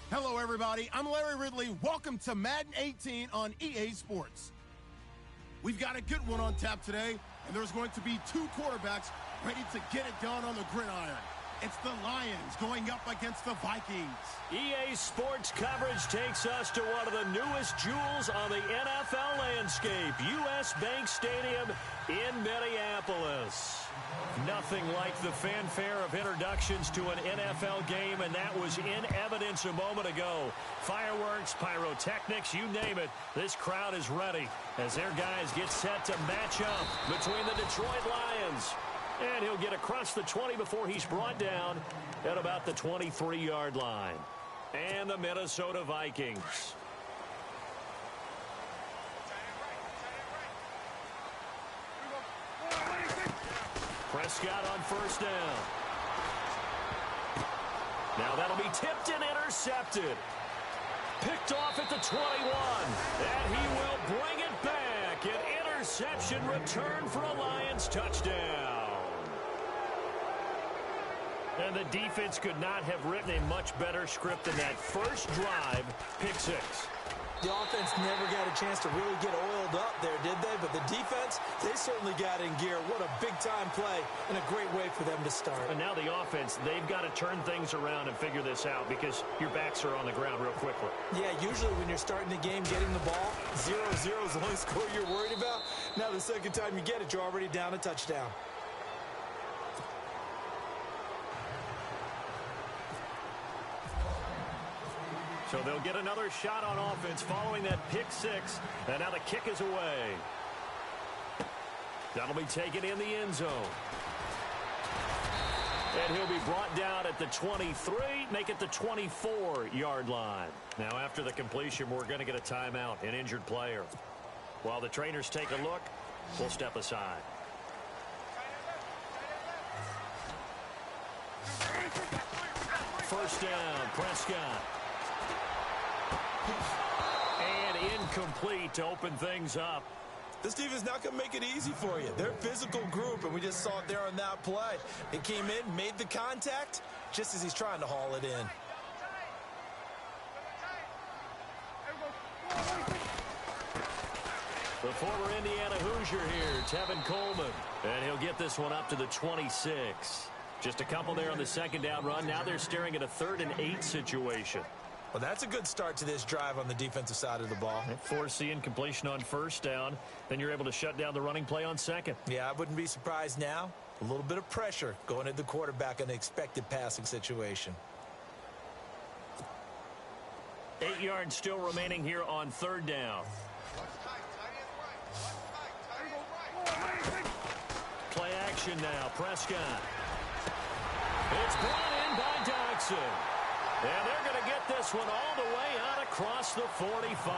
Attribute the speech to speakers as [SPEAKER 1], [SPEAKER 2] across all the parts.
[SPEAKER 1] Hello, everybody. I'm Larry Ridley. Welcome to Madden 18 on EA Sports. We've got a good one on tap today, and there's going to be two quarterbacks ready to get it done on the gridiron. It's the Lions going up against the Vikings.
[SPEAKER 2] EA Sports coverage takes us to one of the newest jewels on the NFL landscape, US Bank Stadium in Minneapolis. Nothing like the fanfare of introductions to an NFL game, and that was in evidence a moment ago. Fireworks, pyrotechnics, you name it. This crowd is ready as their guys get set to match up between the Detroit Lions. And he'll get across the 20 before he's brought down at about the 23-yard line. And the Minnesota Vikings. Prescott on first down. Now that'll be tipped and intercepted. Picked off at the 21. And he will bring it back. An interception return for a Lions touchdown. And the defense could not have written a much better script than that first drive, pick six.
[SPEAKER 3] The offense never got a chance to really get oiled up there, did they? But the defense, they certainly got in gear. What a big-time play and a great way for them to start.
[SPEAKER 2] And now the offense, they've got to turn things around and figure this out because your backs are on the ground real quickly.
[SPEAKER 3] Yeah, usually when you're starting the game, getting the ball, 0-0 is the only score you're worried about. Now the second time you get it, you're already down a touchdown.
[SPEAKER 2] So they'll get another shot on offense following that pick six. And now the kick is away. That'll be taken in the end zone. And he'll be brought down at the 23, make it the 24-yard line. Now after the completion, we're going to get a timeout, an injured player. While the trainers take a look, we'll step aside. First down, Prescott. And incomplete to open things up.
[SPEAKER 3] This defense not going to make it easy for you. They're a physical group, and we just saw it there on that play. It came in, made the contact, just as he's trying to haul it in.
[SPEAKER 2] The former Indiana Hoosier here, Tevin Coleman. And he'll get this one up to the 26. Just a couple there on the second down run. Now they're staring at a 3rd and 8 situation.
[SPEAKER 3] Well, that's a good start to this drive on the defensive side of the ball.
[SPEAKER 2] Force the incompletion on first down. Then you're able to shut down the running play on second.
[SPEAKER 3] Yeah, I wouldn't be surprised now. A little bit of pressure going at the quarterback in an expected passing situation.
[SPEAKER 2] 8 yards still remaining here on 3rd down. Play action now. Prescott. It's brought in by Dodson. And they're going to get this one all the way out across the 45.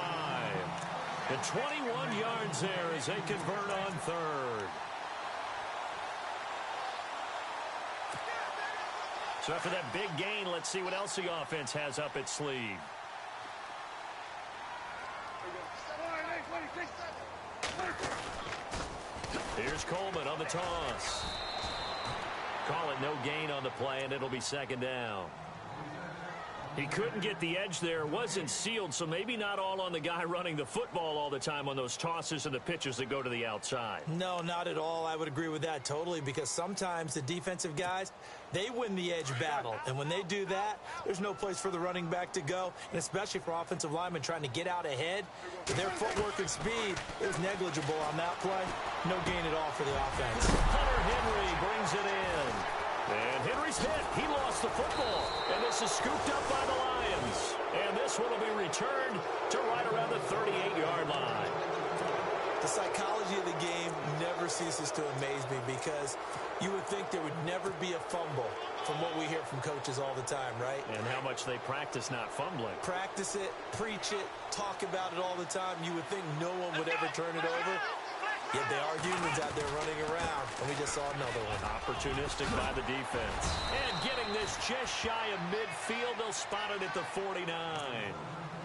[SPEAKER 2] And 21 yards there as they convert on 3rd. So after that big gain, let's see what else the offense has up its sleeve. Here's Coleman on the toss. Call it no gain on the play, and it'll be second down. He couldn't get the edge there. Wasn't sealed, so maybe not all on the guy running the football all the time on those tosses and the pitches that go to the outside.
[SPEAKER 3] No, not at all. I would agree with that totally because sometimes the defensive guys, they win the edge battle. And when they do that, there's no place for the running back to go, and especially for offensive linemen trying to get out ahead. Their footwork and speed is negligible on that play. No gain at all for the offense.
[SPEAKER 2] Hunter Henry brings it in. And Henry's hit. He lost the football. And this is scooped up by the Lions. And this one will be returned to right around the 38-yard line.
[SPEAKER 3] The psychology of the game never ceases to amaze me because you would think there would never be a fumble from what we hear from coaches all the time, right?
[SPEAKER 2] And how much they practice not fumbling.
[SPEAKER 3] Practice it, preach it, talk about it all the time. You would think no one would ever turn it over. Yet there are humans out there running around, and we just saw another one.
[SPEAKER 2] Opportunistic by the defense. And getting this just shy of midfield, they'll spot it at the 49.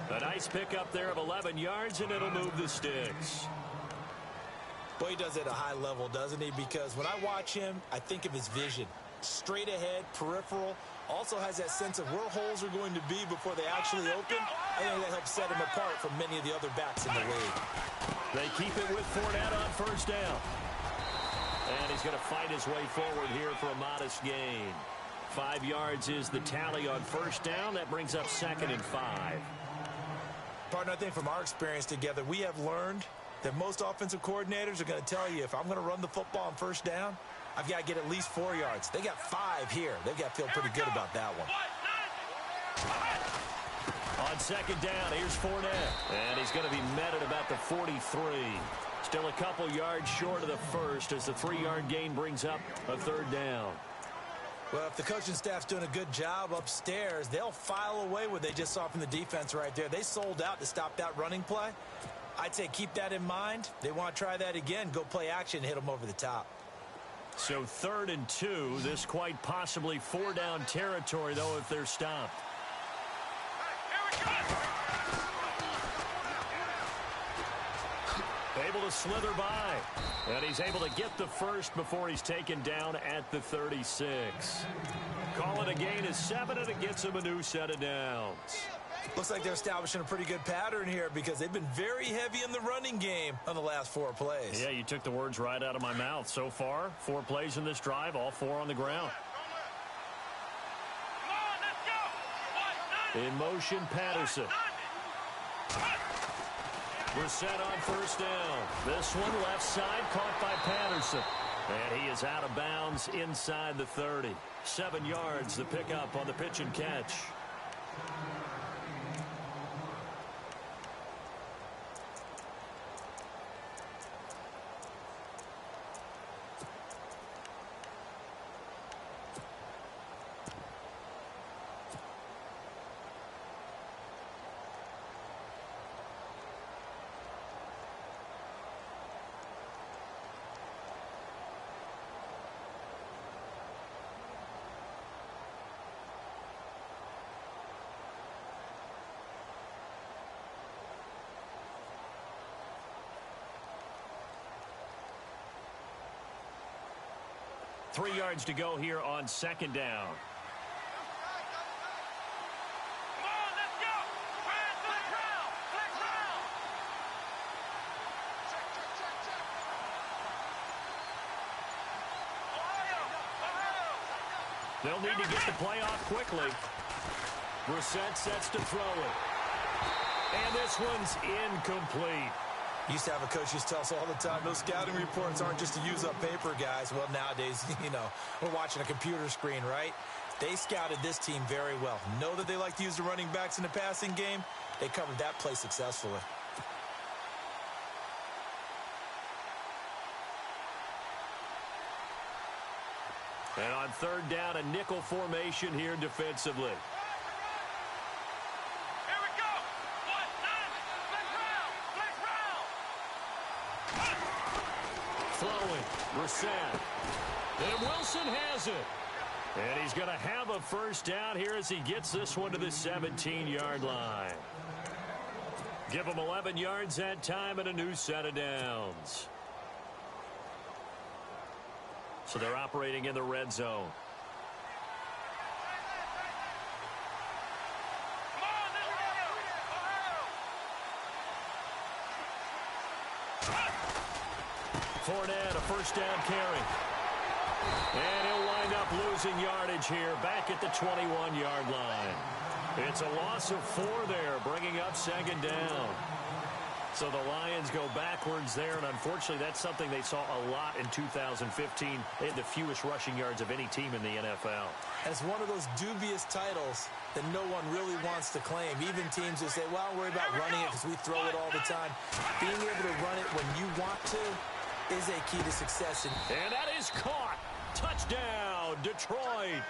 [SPEAKER 2] A nice pickup there of 11 yards, and it'll move the sticks.
[SPEAKER 3] Boy, he does it at a high level, doesn't he? Because when I watch him, I think of his vision. straight ahead, peripheral. Also has that sense of where holes are going to be before they actually open. I think that helps set him apart from many of the other backs in the league.
[SPEAKER 2] They keep it with Fournette on first down. And he's going to fight his way forward here for a modest gain. 5 yards is the tally on first down. That brings up 2nd and 5.
[SPEAKER 3] Partner, I think from our experience together, we have learned that most offensive coordinators are going to tell you, if I'm going to run the football on first down, I've got to get at least 4 yards. They got 5 here. They've got to feel pretty good about that one.
[SPEAKER 2] On 2nd down, here's Fournette. And he's going to be met at about the 43. Still a couple yards short of the first as the 3-yard gain brings up a 3rd down.
[SPEAKER 3] Well, if the coaching staff's doing a good job upstairs, they'll file away what they just saw from the defense right there. They sold out to stop that running play. I'd say keep that in mind. They want to try that again. Go play action and hit them over the top.
[SPEAKER 2] So 3rd and 2. This quite possibly 4-down territory, though, if they're stopped. Able to slither by. And he's able to get the first before he's taken down at the 36. Call it a gain of 7, and it gets him a new set of downs.
[SPEAKER 3] Looks like they're establishing a pretty good pattern here because they've been very heavy in the running game on the last 4 plays.
[SPEAKER 2] Yeah, you took the words right out of my mouth. So far, 4 plays in this drive, all 4 on the ground. In motion, Patterson. Brissett on first down. This one left side caught by Patterson. And he is out of bounds inside the 30. 7 yards the pickup on the pitch and catch. Three yards to go here on 2nd down. They'll need to get the play off quickly. Brissett sets to throw it. And this one's incomplete.
[SPEAKER 3] Used to have a coach used to tell us all the time, those scouting reports aren't just to use up paper, guys. Well, nowadays, we're watching a computer screen, right? They scouted this team very well. Know that they like to use the running backs in the passing game. They covered that play successfully.
[SPEAKER 2] And on 3rd down, a nickel formation here defensively. Throwing, Brissett. And Wilson has it. And he's going to have a first down here as he gets this one to the 17-yard line. Give him 11 yards that time and a new set of downs. So they're operating in the red zone. Fournette, a first down carry. And he'll wind up losing yardage here back at the 21-yard line. It's a loss of 4 there, bringing up 2nd down. So the Lions go backwards there, and unfortunately that's something they saw a lot in 2015. They had the fewest rushing yards of any team in the NFL.
[SPEAKER 3] It's one of those dubious titles that no one really wants to claim. Even teams who say, well, don't worry about running it because we throw it all the time. Being able to run it when you want to is a key to success.
[SPEAKER 2] And that is caught. Touchdown, Detroit.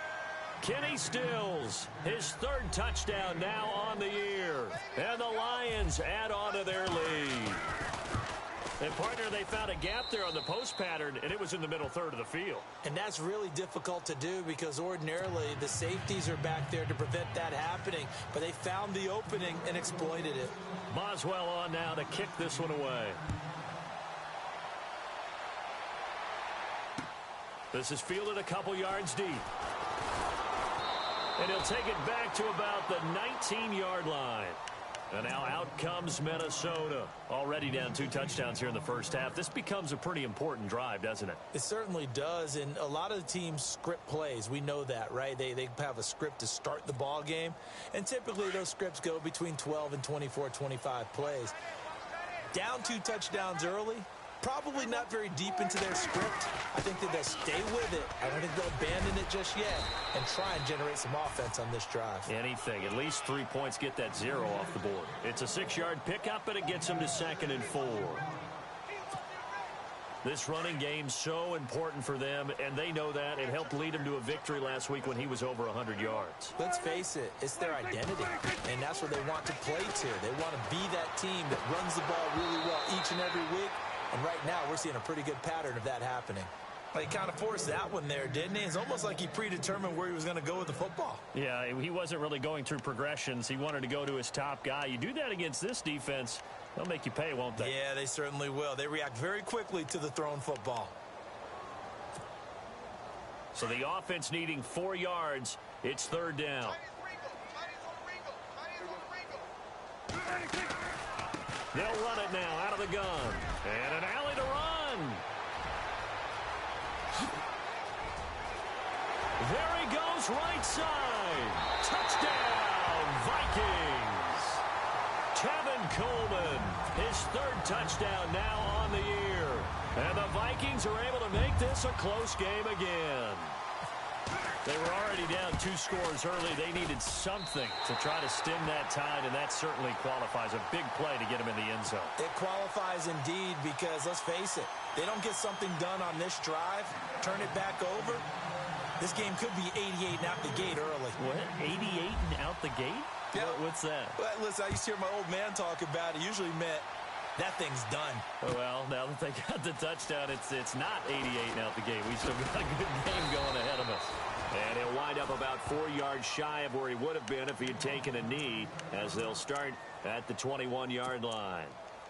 [SPEAKER 2] Kenny Stills, his 3rd touchdown now on the year. And the Lions add on to their lead. And, partner, they found a gap there on the post pattern, and it was in the middle 3rd of the field.
[SPEAKER 3] And that's really difficult to do because ordinarily the safeties are back there to prevent that happening. But they found the opening and exploited it.
[SPEAKER 2] Boswell on now to kick this one away. This is fielded a couple yards deep. And he'll take it back to about the 19-yard line. And now out comes Minnesota. Already down 2 touchdowns here in the first half. This becomes a pretty important drive, doesn't it?
[SPEAKER 3] It certainly does, and a lot of the teams script plays. We know that, right? They have a script to start the ball game, and typically those scripts go between 12 and 24, 25 plays. Down 2 touchdowns early, probably not very deep into their script. I think that they'll stay with it. I don't think they'll abandon it just yet and try and generate some offense on this drive.
[SPEAKER 2] Anything. At least 3 points, get that 0 off the board. It's a 6-yard pickup, and it gets them to 2nd and 4. This running game so important for them, and they know that. It helped lead them to a victory last week when he was over 100 yards.
[SPEAKER 3] Let's face it, it's their identity, and that's what they want to play to. They want to be that team that runs the ball really well each and every week. And right now, we're seeing a pretty good pattern of that happening. He kind of forced that one there, didn't he? It's almost like he predetermined where he was going to go with the football.
[SPEAKER 2] Yeah, he wasn't really going through progressions. He wanted to go to his top guy. You do that against this defense, they'll make you pay, won't they?
[SPEAKER 3] Yeah, they certainly will. They react very quickly to the thrown football.
[SPEAKER 2] So the offense needing 4 yards. It's 3rd down. They'll run it now out of the gun. And an alley to run. There he goes, right side. Touchdown, Vikings. Tevin Coleman, his 3rd touchdown now on the year. And the Vikings are able to make this a close game again. They were already down 2 scores early. They needed something to try to stem that tide, and that certainly qualifies. A big play to get them in the end zone.
[SPEAKER 3] It qualifies indeed because, let's face it, they don't get something done on this drive, turn it back over, this game could be 88 and out the gate early.
[SPEAKER 2] What? 88 and out the gate?
[SPEAKER 3] Yeah.
[SPEAKER 2] What's that?
[SPEAKER 3] Well, listen, I used to hear my old man talk about it. Usually meant that thing's done.
[SPEAKER 2] Well, now that they got the touchdown, it's not 88 and out the gate. We still got a good game going ahead of us. And he'll wind up about 4 yards shy of where he would have been if he had taken a knee, as they'll start at the 21-yard line.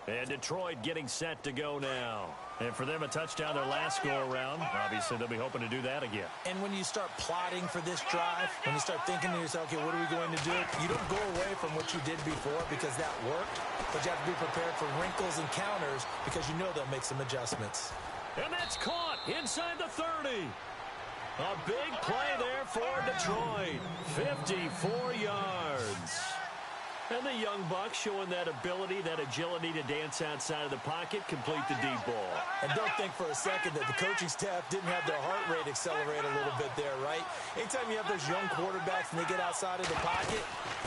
[SPEAKER 2] And Detroit getting set to go now. And for them, a touchdown their last go-around. Obviously, they'll be hoping to do that again.
[SPEAKER 3] And when you start plotting for this drive, when you start thinking to yourself, okay, what are we going to do? You don't go away from what you did before because that worked, but you have to be prepared for wrinkles and counters because you know they'll make some adjustments.
[SPEAKER 2] And that's caught inside the 30. A big play there for Detroit. 54 yards. And the young Bucks showing that ability, that agility to dance outside of the pocket, complete the deep ball.
[SPEAKER 3] And don't think for a second that the coaching staff didn't have their heart rate accelerate a little bit there, right? Anytime you have those young quarterbacks and they get outside of the pocket,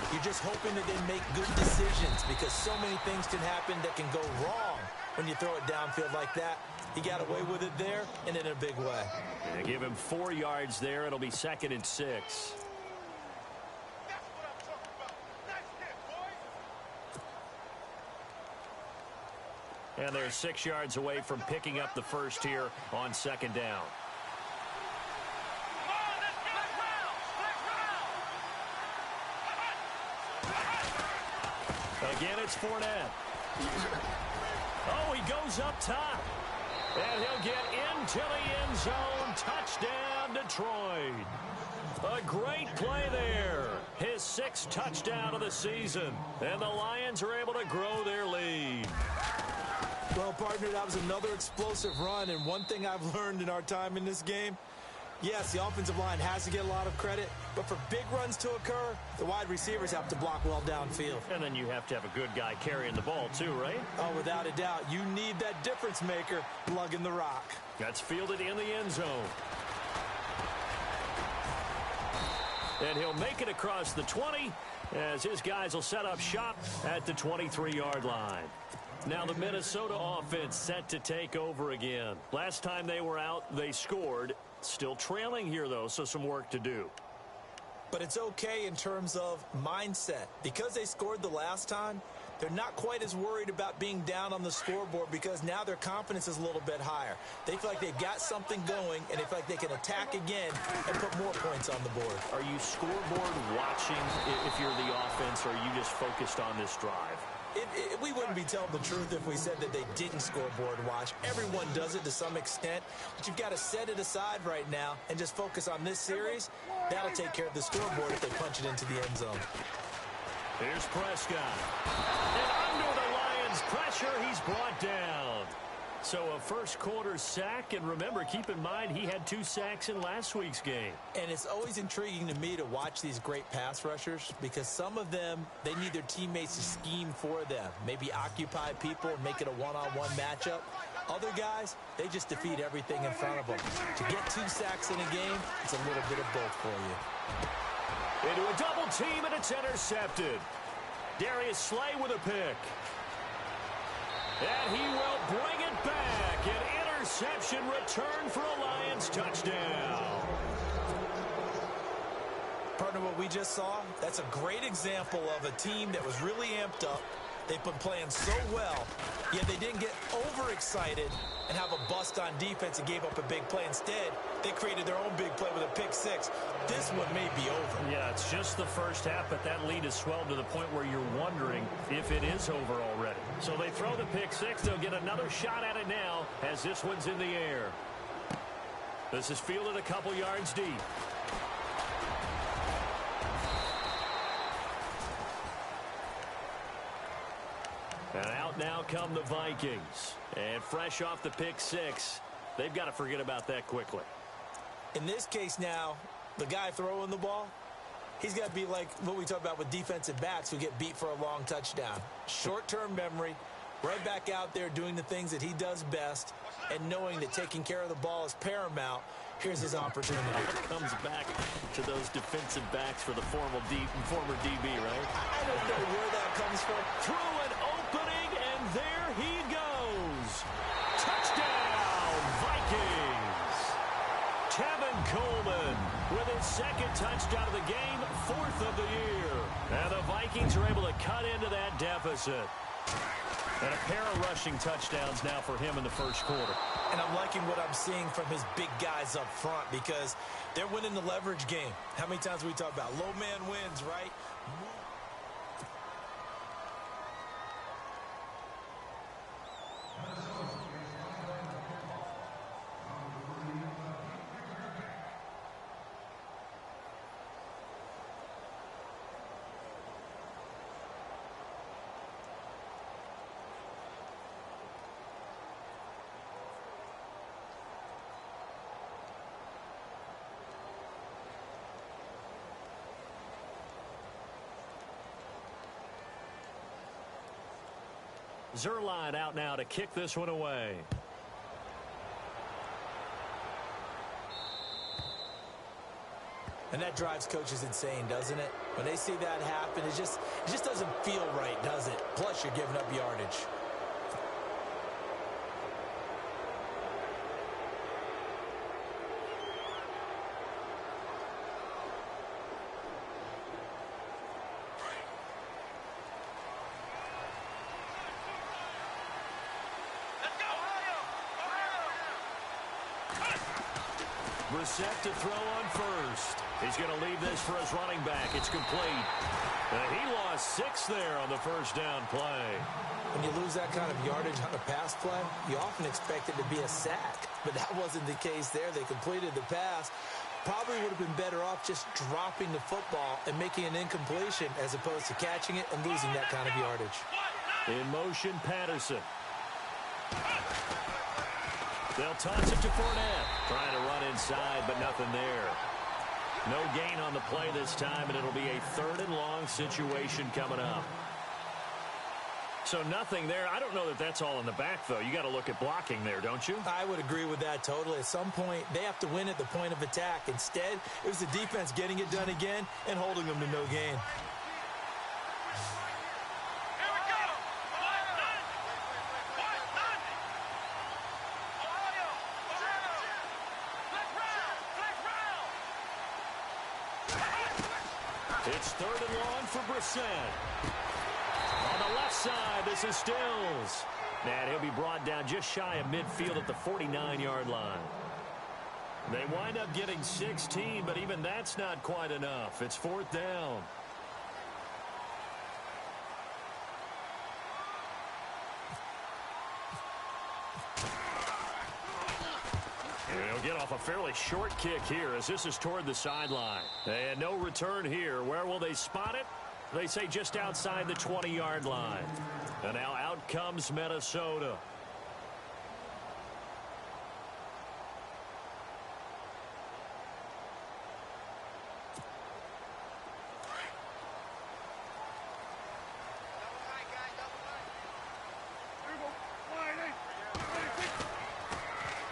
[SPEAKER 3] you're just hoping that they make good decisions because so many things can happen that can go wrong when you throw it downfield like that. He got away with it there and in a big way.
[SPEAKER 2] Yeah, give him 4 yards there. It'll be 2nd and 6. And they're 6 yards away from picking up the first here on 2nd down. Again, it's Fournette. Oh, he goes up top. And he'll get into the end zone. Touchdown, Detroit. A great play there. His 6th touchdown of the season. And the Lions are able to grow their lead.
[SPEAKER 3] Well, partner, that was another explosive run. And one thing I've learned in our time in this game, yes, the offensive line has to get a lot of credit, but for big runs to occur, the wide receivers have to block well downfield.
[SPEAKER 2] And then you have to have a good guy carrying the ball too, right?
[SPEAKER 3] Oh, without a doubt. You need that difference maker lugging the rock.
[SPEAKER 2] That's fielded in the end zone. And he'll make it across the 20 as his guys will set up shop at the 23-yard line. Now the Minnesota offense set to take over again. Last time they were out, they scored. Still trailing here, though, so some work to do.
[SPEAKER 3] But it's okay in terms of mindset. Because they scored the last time, they're not quite as worried about being down on the scoreboard because now their confidence is a little bit higher. They feel like they've got something going, and they feel like they can attack again and put more points on the board.
[SPEAKER 2] Are you scoreboard watching if you're the offense, or are you just focused on this drive?
[SPEAKER 3] We wouldn't be telling the truth if we said that they didn't scoreboard watch. Everyone does it to some extent, but you've got to set it aside right now and just focus on this series. That'll take care of the scoreboard if they punch it into the end zone.
[SPEAKER 2] Here's Prescott. And under the Lions' pressure, he's brought down. So a first quarter sack, and remember, keep in mind he had 2 sacks in last week's game.
[SPEAKER 3] And it's always intriguing to me to watch these great pass rushers because some of them, they need their teammates to scheme for them. Maybe occupy people and make it a one-on-one matchup. Other guys, they just defeat everything in front of them. To get 2 sacks in a game, it's a little bit of both for you.
[SPEAKER 2] Into a double team, and it's intercepted. Darius Slay with a pick. And he will bring it back. An interception return for a Lions touchdown.
[SPEAKER 3] Partner, what we just saw, that's a great example of a team that was really amped up. They've been playing so well, yet they didn't get overexcited and have a bust on defense and gave up a big play. Instead, they created their own big play with a pick six. This one may be over.
[SPEAKER 2] Yeah, it's just the first half, but that lead has swelled to the point where you're wondering if it is over already. So they throw the pick six. They'll get another shot at it now as this one's in the air. This is fielded a couple yards deep. And out now come the Vikings. And fresh off the pick six, they've got to forget about that quickly.
[SPEAKER 3] In this case now, the guy throwing the ball, he's got to be like what we talk about with defensive backs who get beat for a long touchdown. Short-term memory, right back out there doing the things that he does best, and knowing that taking care of the ball is paramount. Here's his opportunity.
[SPEAKER 2] Comes back to those defensive backs for the former DB, right?
[SPEAKER 3] I don't know where that comes from.
[SPEAKER 2] Through an opening, and there he goes. Touchdown, Vikings. Tevin Coleman with his second touchdown of the game, 4th of the year. And the Vikings are able to cut into that deficit. And a pair of rushing touchdowns now for him in the first quarter.
[SPEAKER 3] And I'm liking what I'm seeing from his big guys up front because they're winning the leverage game. How many times we talk about low man wins, right?
[SPEAKER 2] Zuerlein out now to kick this one away.
[SPEAKER 3] And that drives coaches insane, doesn't it? When they see that happen, it just doesn't feel right, does it? Plus, you're giving up yardage.
[SPEAKER 2] Brissett to throw on first. He's going to leave this for his running back. It's complete. He lost 6 there on the first down play.
[SPEAKER 3] When you lose that kind of yardage on a pass play, you often expect it to be a sack. But that wasn't the case there. They completed the pass. Probably would have been better off just dropping the football and making an incompletion as opposed to catching it and losing that kind of yardage.
[SPEAKER 2] In motion, Patterson. They'll toss it to Fournette. Trying to run inside, but nothing there. No gain on the play this time, and it'll be a 3rd and long situation coming up. So nothing there. I don't know that that's all in the back, though. You got to look at blocking there, don't you?
[SPEAKER 3] I would agree with that totally. At some point, they have to win at the point of attack. Instead, it was the defense getting it done again and holding them to no gain.
[SPEAKER 2] It's 3rd and long for Brissett. On the left side, this is Stills. And he'll be brought down just shy of midfield at the 49-yard line. They wind up getting 16, but even that's not quite enough. It's 4th down. And he'll get off a fairly short kick here as this is toward the sideline. And no return here. Where will they spot it? They say just outside the 20-yard line. And now out comes Minnesota.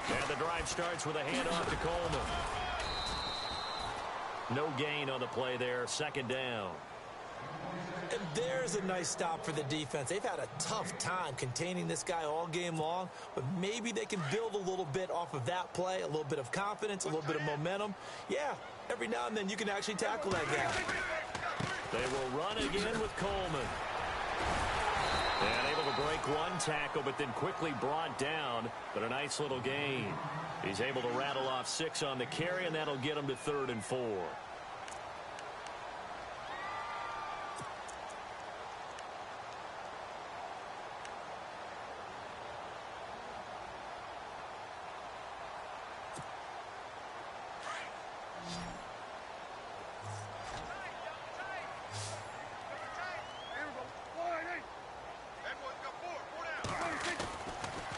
[SPEAKER 2] And the drive starts with a handoff to Coleman. No gain on the play there. Second down.
[SPEAKER 3] And there's a nice stop for the defense. They've had a tough time containing this guy all game long, but maybe they can build a little bit off of that play, a little bit of confidence, a little bit of momentum. Yeah, every now and then you can actually tackle that guy.
[SPEAKER 2] They will run again with Coleman. And able to break one tackle, but then quickly brought down, but a nice little gain. He's able to rattle off 6 on the carry, and that'll get him to 3rd and 4.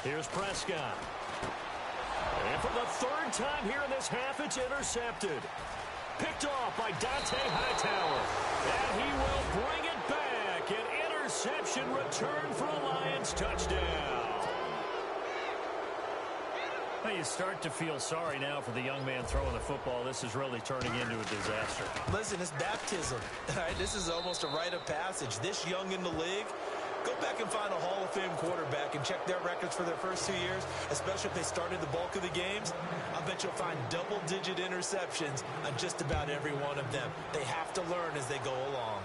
[SPEAKER 2] Here's Prescott. And for the 3rd time here in this half, it's intercepted. Picked off by Dante Hightower. And he will bring it back. An interception return for a Lions touchdown. Well, you start to feel sorry now for the young man throwing the football. This is really turning into a disaster.
[SPEAKER 3] Listen, it's baptism. All right, this is almost a rite of passage. This young in the league, go back and find a Hall of Fame quarterback and check their records for their first 2 years, especially if they started the bulk of the games. I bet you'll find double-digit interceptions on just about every one of them. They have to learn as they go along.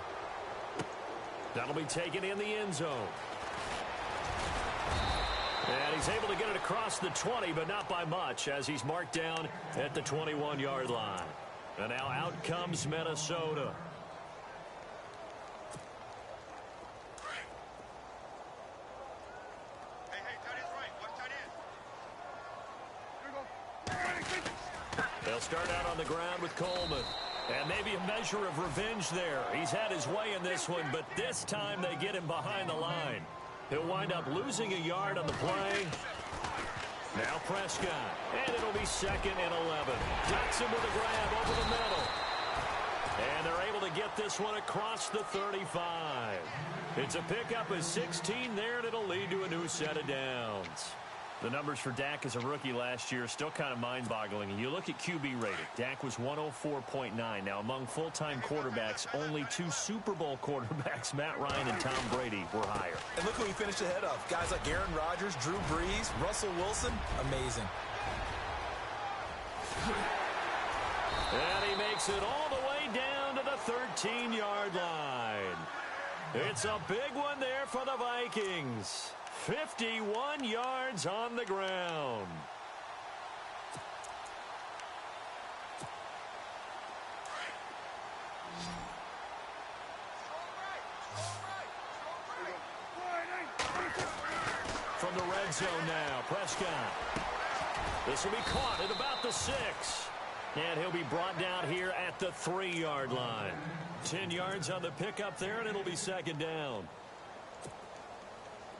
[SPEAKER 2] That'll be taken in the end zone. And he's able to get it across the 20, but not by much, as he's marked down at the 21-yard line. And now out comes Minnesota. They'll start out on the ground with Coleman. And maybe a measure of revenge there. He's had his way in this one, but this time they get him behind the line. He'll wind up losing a yard on the play. Now Prescott. And it'll be 2nd and 11. Jackson with a grab over the middle. And they're able to get this one across the 35. It's a pickup of 16 there, and it'll lead to a new set of downs. The numbers for Dak as a rookie last year are still kind of mind-boggling. And you look at QB rating. Dak was 104.9. Now, among full-time quarterbacks, only 2 Super Bowl quarterbacks, Matt Ryan and Tom Brady, were higher.
[SPEAKER 3] And look who he finished ahead of. Guys like Aaron Rodgers, Drew Brees, Russell Wilson. Amazing.
[SPEAKER 2] And he makes it all the way down to the 13-yard line. It's a big one there for the Vikings. 51 yards on the ground. From the red zone now, Prescott. This will be caught at about the 6. And he'll be brought down here at the 3-yard line. 10 yards on the pickup there, and it'll be 2nd down.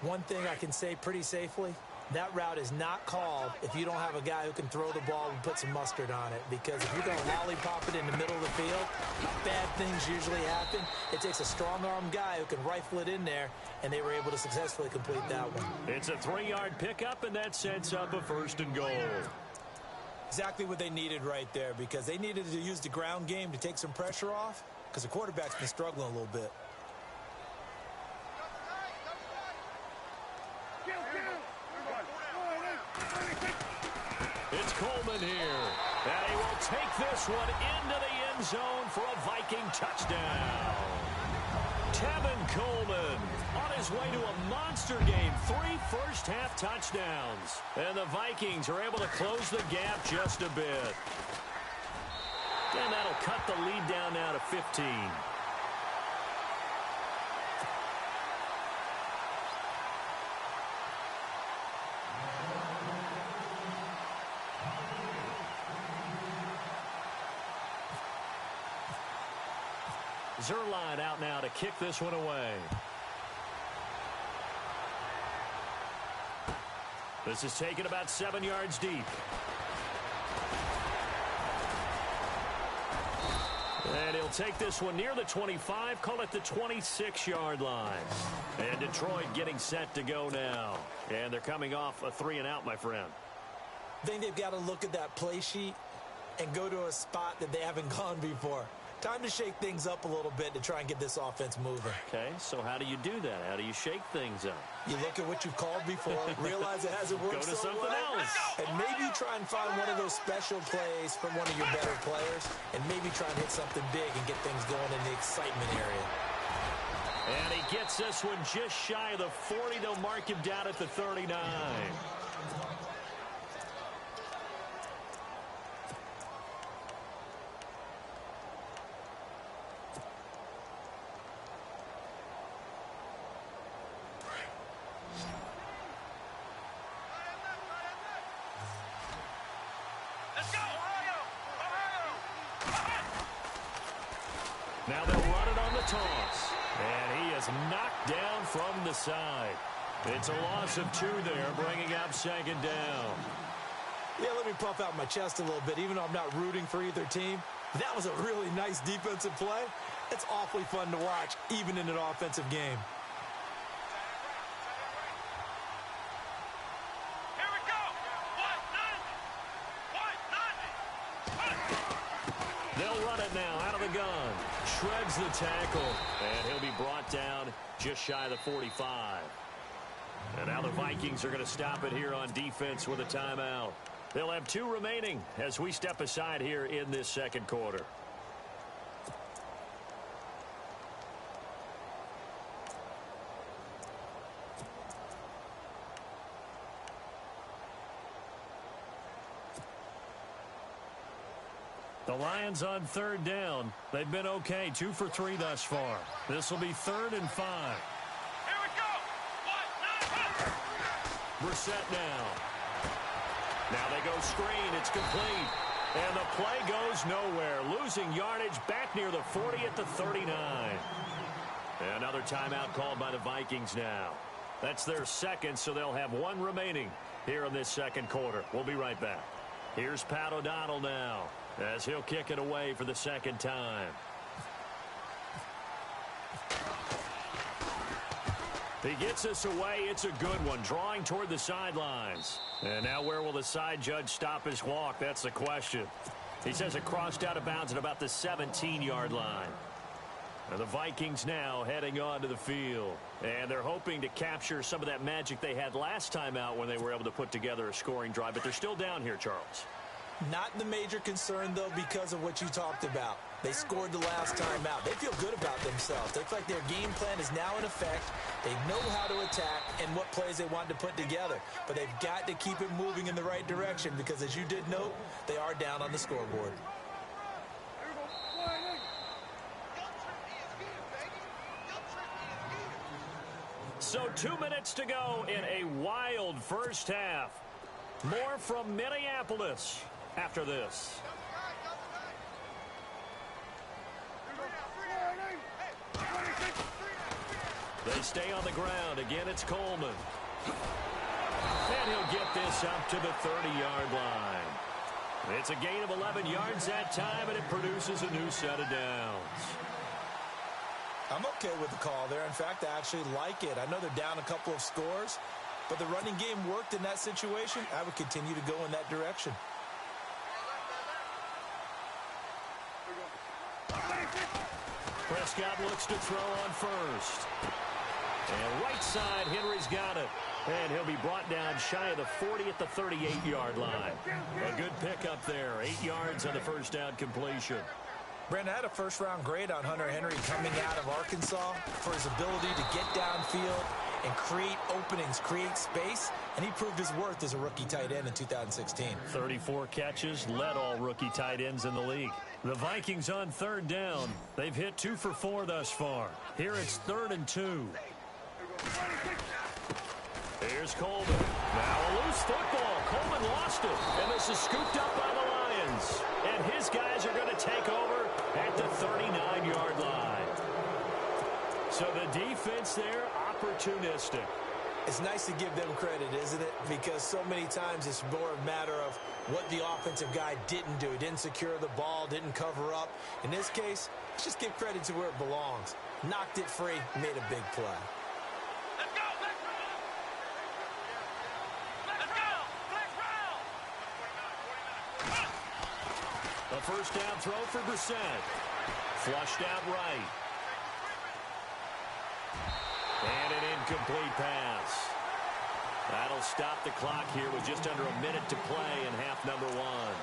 [SPEAKER 3] One thing I can say pretty safely, that route is not called if you don't have a guy who can throw the ball and put some mustard on it. Because if you're going to lollipop it in the middle of the field, bad things usually happen. It takes a strong-arm guy who can rifle it in there, and they were able to successfully complete that one.
[SPEAKER 2] It's a 3-yard pickup, and that sets up a 1st and goal.
[SPEAKER 3] Exactly what they needed right there, because they needed to use the ground game to take some pressure off, because the quarterback's been struggling a little bit.
[SPEAKER 2] It's Coleman here. And he will take this one into the end zone for a Viking touchdown. Tevin Coleman on his way to a monster game. 3 first-half touchdowns. And the Vikings are able to close the gap just a bit. And that'll cut the lead down now to 15. Zerline out now to kick this one away. This is taken about 7 yards deep. And he'll take this one near the 25, call it the 26-yard line. And Detroit getting set to go now. And they're coming off a 3-and-out, my friend.
[SPEAKER 3] I think they've got to look at that play sheet and go to a spot that they haven't gone before. Time to shake things up a little bit to try and get this offense moving.
[SPEAKER 2] Okay, so how do you do that? How do you shake things up?
[SPEAKER 3] You look at what you've called before, realize it hasn't worked
[SPEAKER 2] Go to something else.
[SPEAKER 3] and maybe try and find one of those special plays from one of your better players, and maybe try and hit something big and get things going in the excitement area.
[SPEAKER 2] And he gets this one just shy of the 40. They'll mark him down at the 39. Now they'll run it on the toss. And he is knocked down from the side. It's a loss of 2 there, bringing up 2nd down.
[SPEAKER 3] Yeah, let me puff out my chest a little bit, even though I'm not rooting for either team. That was a really nice defensive play. It's awfully fun to watch, even in an offensive game.
[SPEAKER 2] They'll run it now out of the gun. Shreds the tackle, and he'll be brought down just shy of the 45. And now the Vikings are going to stop it here on defense with a timeout. They'll have 2 remaining as we step aside here in this 2nd quarter. The Lions on 3rd down. They've been okay, 2 for 3 thus far. This will be 3rd and 5.
[SPEAKER 4] Here we go.
[SPEAKER 2] Brissett now. Now they go screen. It's complete. And the play goes nowhere. Losing yardage back near the 40 at the 39. Another timeout called by the Vikings now. That's their 2nd, so they'll have 1 remaining here in this 2nd quarter. We'll be right back. Here's Pat O'Donnell now, as he'll kick it away for the 2nd time. He gets this away. It's a good one, drawing toward the sidelines. And now where will the side judge stop his walk? That's the question. He says it crossed out of bounds at about the 17-yard line. And the Vikings now heading onto the field. And they're hoping to capture some of that magic they had last time out when they were able to put together a scoring drive. But they're still down here, Charles.
[SPEAKER 3] Not the major concern, though, because of what you talked about. They scored the last time out. They feel good about themselves. They look like their game plan is now in effect. They know how to attack and what plays they want to put together. But they've got to keep it moving in the right direction because, as you did note, they are down on the scoreboard.
[SPEAKER 2] So 2 minutes to go in a wild first half. More from Minneapolis after this. They stay on the ground. Again, it's Coleman. And he'll get this up to the 30-yard line. It's a gain of 11 yards that time, and it produces a new set of downs.
[SPEAKER 3] I'm okay with the call there. In fact, I actually like it. I know they're down a couple of scores, but the running game worked in that situation. I would continue to go in that direction.
[SPEAKER 2] Prescott looks to throw on first. And right side, Henry's got it. And he'll be brought down shy of the 40 at the 38-yard line. A good pickup there. 8 yards on the first down completion.
[SPEAKER 3] Brandon, I had a first-round grade on Hunter Henry coming out of Arkansas for his ability to get downfield and create openings, create space, and he proved his worth as a rookie tight end in 2016.
[SPEAKER 2] 34 catches, led all rookie tight ends in the league. The Vikings on third down. They've hit 2 for 4 thus far. Here it's 3rd and 2. Here's Coleman. Now a loose football. Coleman lost it, and this is scooped up by the Lions. And his guys are going to take over at the 39-yard line. So the defense there, opportunistic.
[SPEAKER 3] It's nice to give them credit, isn't it? Because so many times it's more a matter of what the offensive guy didn't do. He didn't secure the ball, didn't cover up. In this case, let's just give credit to where it belongs. Knocked it free, made a big play.
[SPEAKER 4] Let's go! Let's go! Let's go!
[SPEAKER 2] A first down throw for Brissett. Flushed out right. And an incomplete pass. That'll stop the clock here with just under a minute to play in half number one.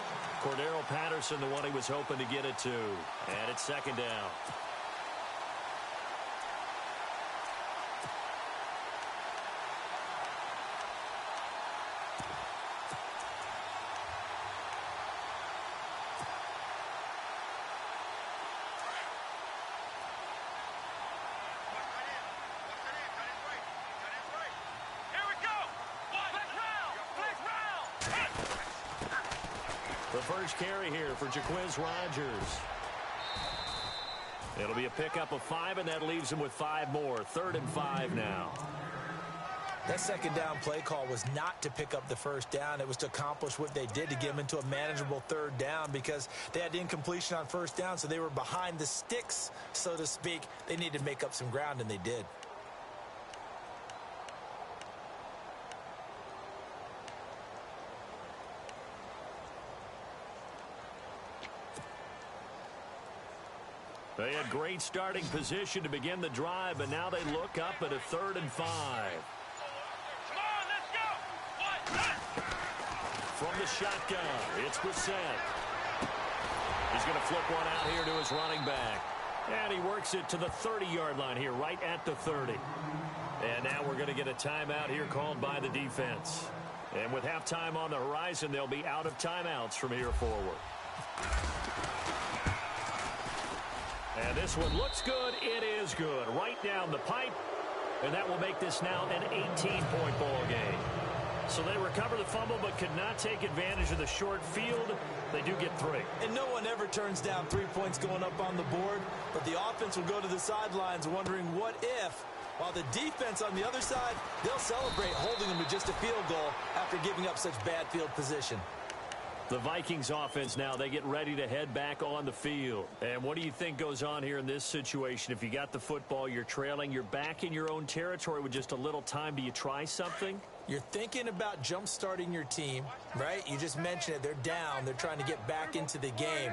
[SPEAKER 2] Cordero Patterson, the one he was hoping to get it to. And it's second down. The first carry here for Jaquiz Rodgers. It'll be a pickup of 5, and that leaves him with 5 more. 3rd and 5 now.
[SPEAKER 3] That second down play call was not to pick up the first down. It was to accomplish what they did, to get them into a manageable 3rd down, because they had incompletion on first down, so they were behind the sticks, so to speak. They needed to make up some ground, and they did.
[SPEAKER 2] They had great starting position to begin the drive, but now they look up at a 3rd and 5.
[SPEAKER 4] Come on, let's go!
[SPEAKER 2] From the shotgun, it's Brissett. He's going to flip one out here to his running back. And he works it to the 30-yard line here, right at the 30. And now we're going to get a timeout here called by the defense. And with halftime on the horizon, they'll be out of timeouts from here forward. And this one looks good. It is good. Right down the pipe. And that will make this now an 18-point ball game. So they recover the fumble but could not take advantage of the short field. They do get 3.
[SPEAKER 3] And no one ever turns down 3 points going up on the board. But the offense will go to the sidelines wondering what if. While the defense on the other side, they'll celebrate holding them to just a field goal after giving up such bad field position.
[SPEAKER 2] The Vikings offense now, they get ready to head back on the field. And what do you think goes on here in this situation? If you got the football, you're trailing, you're back in your own territory with just a little time. Do you try something?
[SPEAKER 3] You're thinking about jump-starting your team, right? You just mentioned it. They're down. They're trying to get back into the game.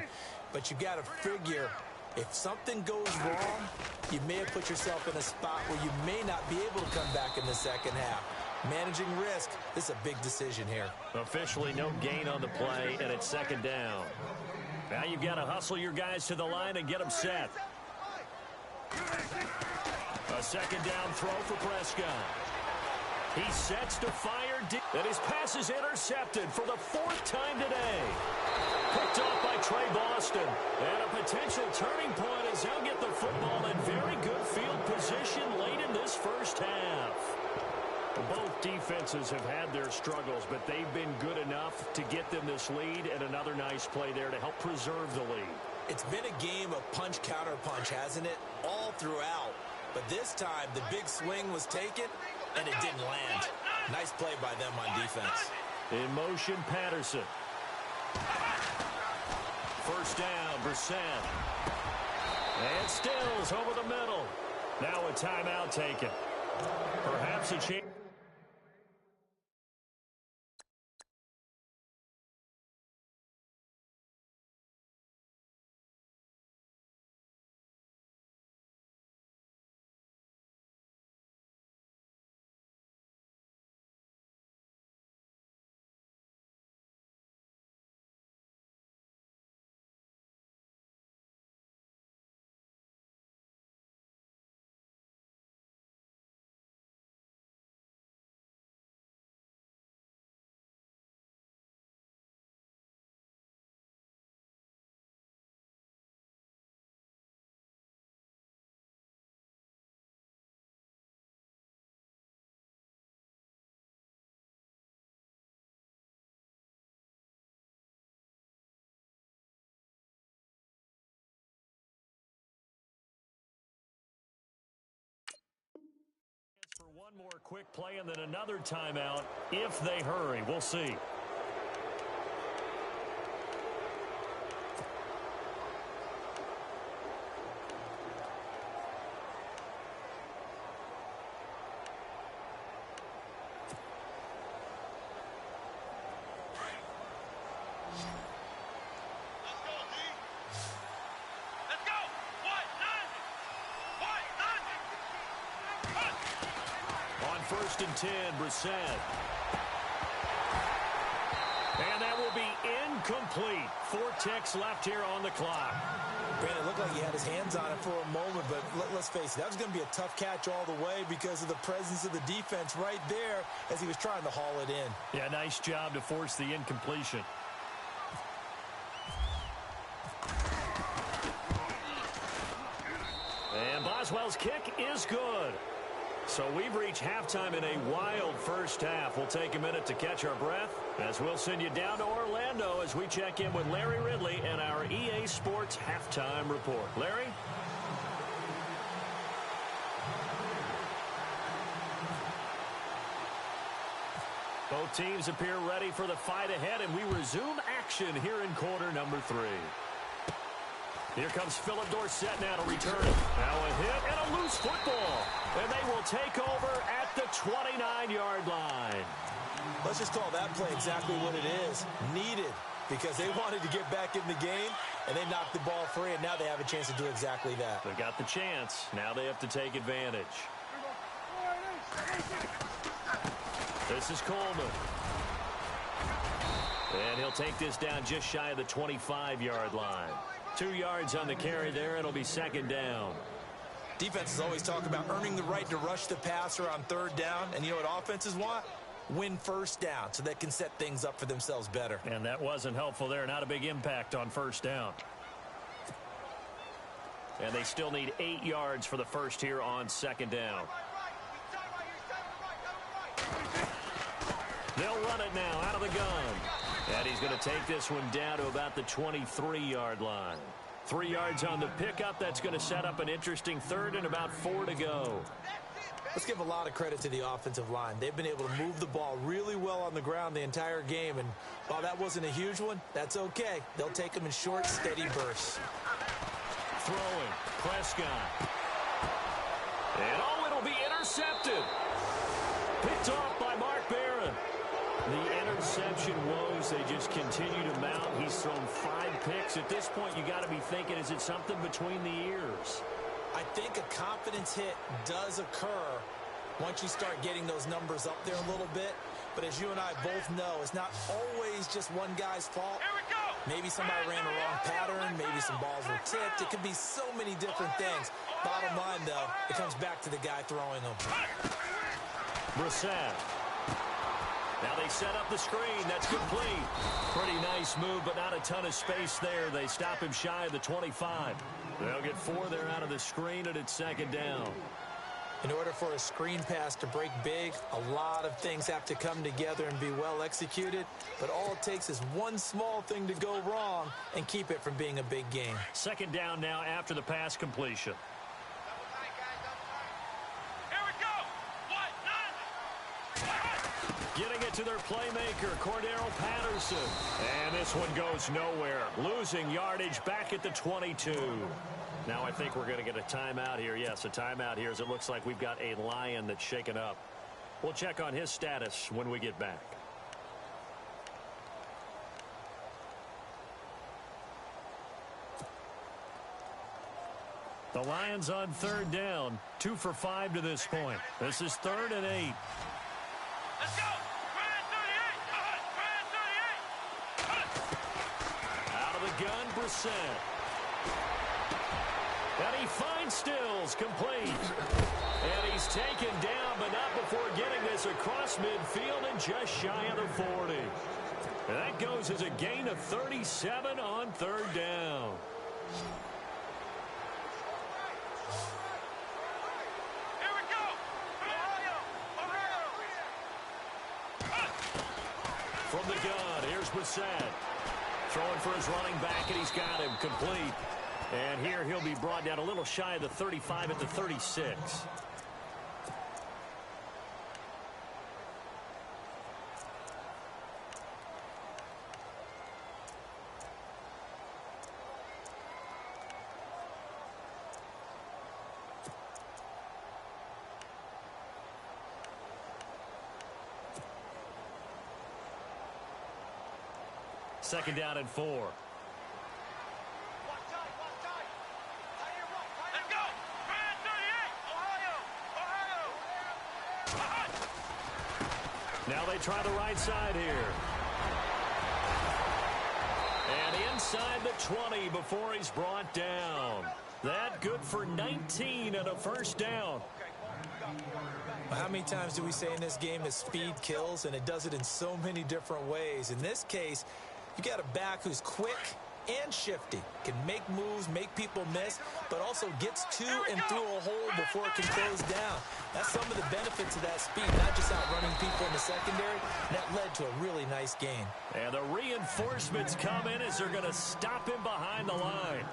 [SPEAKER 3] But you got to figure, if something goes wrong, you may have put yourself in a spot where you may not be able to come back in the second half. Managing risk, this is a big decision here.
[SPEAKER 2] Officially no gain on the play, and it's second down. Now you've got to hustle your guys to the line and get them set. A second down throw for Prescott. He sets to fire deep, and his pass is intercepted for the 4th time today. Picked off by Trey Boston. And a potential turning point as they'll get the football in very good field position late in this first half. Both defenses have had their struggles, but they've been good enough to get them this lead, and another nice play there to help preserve the lead.
[SPEAKER 3] It's been a game of punch-counter-punch, hasn't it? All throughout. But this time, the big swing was taken, and it didn't land. Nice play by them on defense.
[SPEAKER 2] In motion, Patterson. First down, Brissett. And Stills over the middle. Now a timeout taken. Perhaps a chance. more quick play and then another timeout if they hurry. We'll see. First and 10, Brissett. And that will be incomplete. 4 ticks left here on the clock.
[SPEAKER 3] Brandon, it looked like he had his hands on it for a moment, but let's face it, that was going to be a tough catch all the way because of the presence of the defense right there as he was trying to haul it in.
[SPEAKER 2] Yeah, nice job to force the incompletion. And Boswell's kick is good. So we've reached halftime in a wild first half. We'll take a minute to catch our breath as we'll send you down to Orlando as we check in with Larry Ridley and our EA Sports Halftime Report. Larry? Both teams appear ready for the fight ahead, and we resume action here in quarter number 3. Here comes Philip Dorsett now to return it. Now a hit and a loose football. And they will take over at the 29-yard line.
[SPEAKER 3] Let's just call that play exactly what it is. Needed, because they wanted to get back in the game, and they knocked the ball free, and now they have a chance to do exactly that.
[SPEAKER 2] They got the chance. Now they have to take advantage. This is Coleman. And he'll take this down just shy of the 25-yard line. 2 yards on the carry there. It'll be second down.
[SPEAKER 3] Defenses always talk about earning the right to rush the passer on third down. And you know what offenses want? Win first down so they can set things up for themselves better.
[SPEAKER 2] And that wasn't helpful there. Not a big impact on first down. And they still need 8 yards for the first here on second down. They'll run it now out of the gun. And he's going to take this one down to about the 23-yard line. 3 yards on the pickup. That's going to set up an interesting third and about 4 to go.
[SPEAKER 3] Let's give a lot of credit to the offensive line. They've been able to move the ball really well on the ground the entire game. And while that wasn't a huge one, that's okay. They'll take them in short, steady bursts.
[SPEAKER 2] Throwing. Prescott. And it'll be intercepted. Picked off by Mark Barron. The interception woes, they just continue to mount. He's thrown 5 picks. At this point, you got to be thinking, is it something between the ears?
[SPEAKER 3] I think a confidence hit does occur once you start getting those numbers up there a little bit. But as you and I both know, it's not always just one guy's fault.
[SPEAKER 4] Here we go.
[SPEAKER 3] Maybe somebody ran the wrong pattern. Maybe some balls were tipped. It could be so many different things. Bottom line, though, it comes back to the guy throwing them.
[SPEAKER 2] Brissett. Now they set up the screen. That's complete. Pretty nice move, but not a ton of space there. They stop him shy of the 25. They'll get 4 there out of the screen, and it's second down.
[SPEAKER 3] In order for a screen pass to break big, a lot of things have to come together and be well executed. But all it takes is one small thing to go wrong and keep it from being a big game.
[SPEAKER 2] Second down now after the pass completion. Getting it to their playmaker, Cordero Patterson. And this one goes nowhere. Losing yardage back at the 22. Now I think we're going to get a timeout here. Yes, a timeout here as it looks like we've got a Lion that's shaken up. We'll check on his status when we get back. The Lions on third down. 2 for 5 to this point. This is 3rd and 8.
[SPEAKER 4] Let's go.
[SPEAKER 2] Out of the gun, Brissett. And he finds Stills, complete. And he's taken down, but not before getting this across midfield and just shy of the 40. And that goes as a gain of 37 on third down.
[SPEAKER 4] Here we go.
[SPEAKER 2] From the gun, here's Brissett. Throwing for his running back, and he's got him complete. And here he'll be brought down a little shy of the 35 at the 36. Second down and 4.
[SPEAKER 4] Let's go. Brand 38. Ohio.
[SPEAKER 2] Now they try the right side here. And inside the 20 before he's brought down. That good for 19 and a first down.
[SPEAKER 3] How many times do we say in this game that speed kills, and it does it in so many different ways? In this case, you got a back who's quick and shifty, can make moves, make people miss, but also gets to and through a hole before it can close down. That's some of the benefits of that speed, not just outrunning people in the secondary. That led to a really nice gain.
[SPEAKER 2] And the reinforcements come in as they're going to stop him behind the line.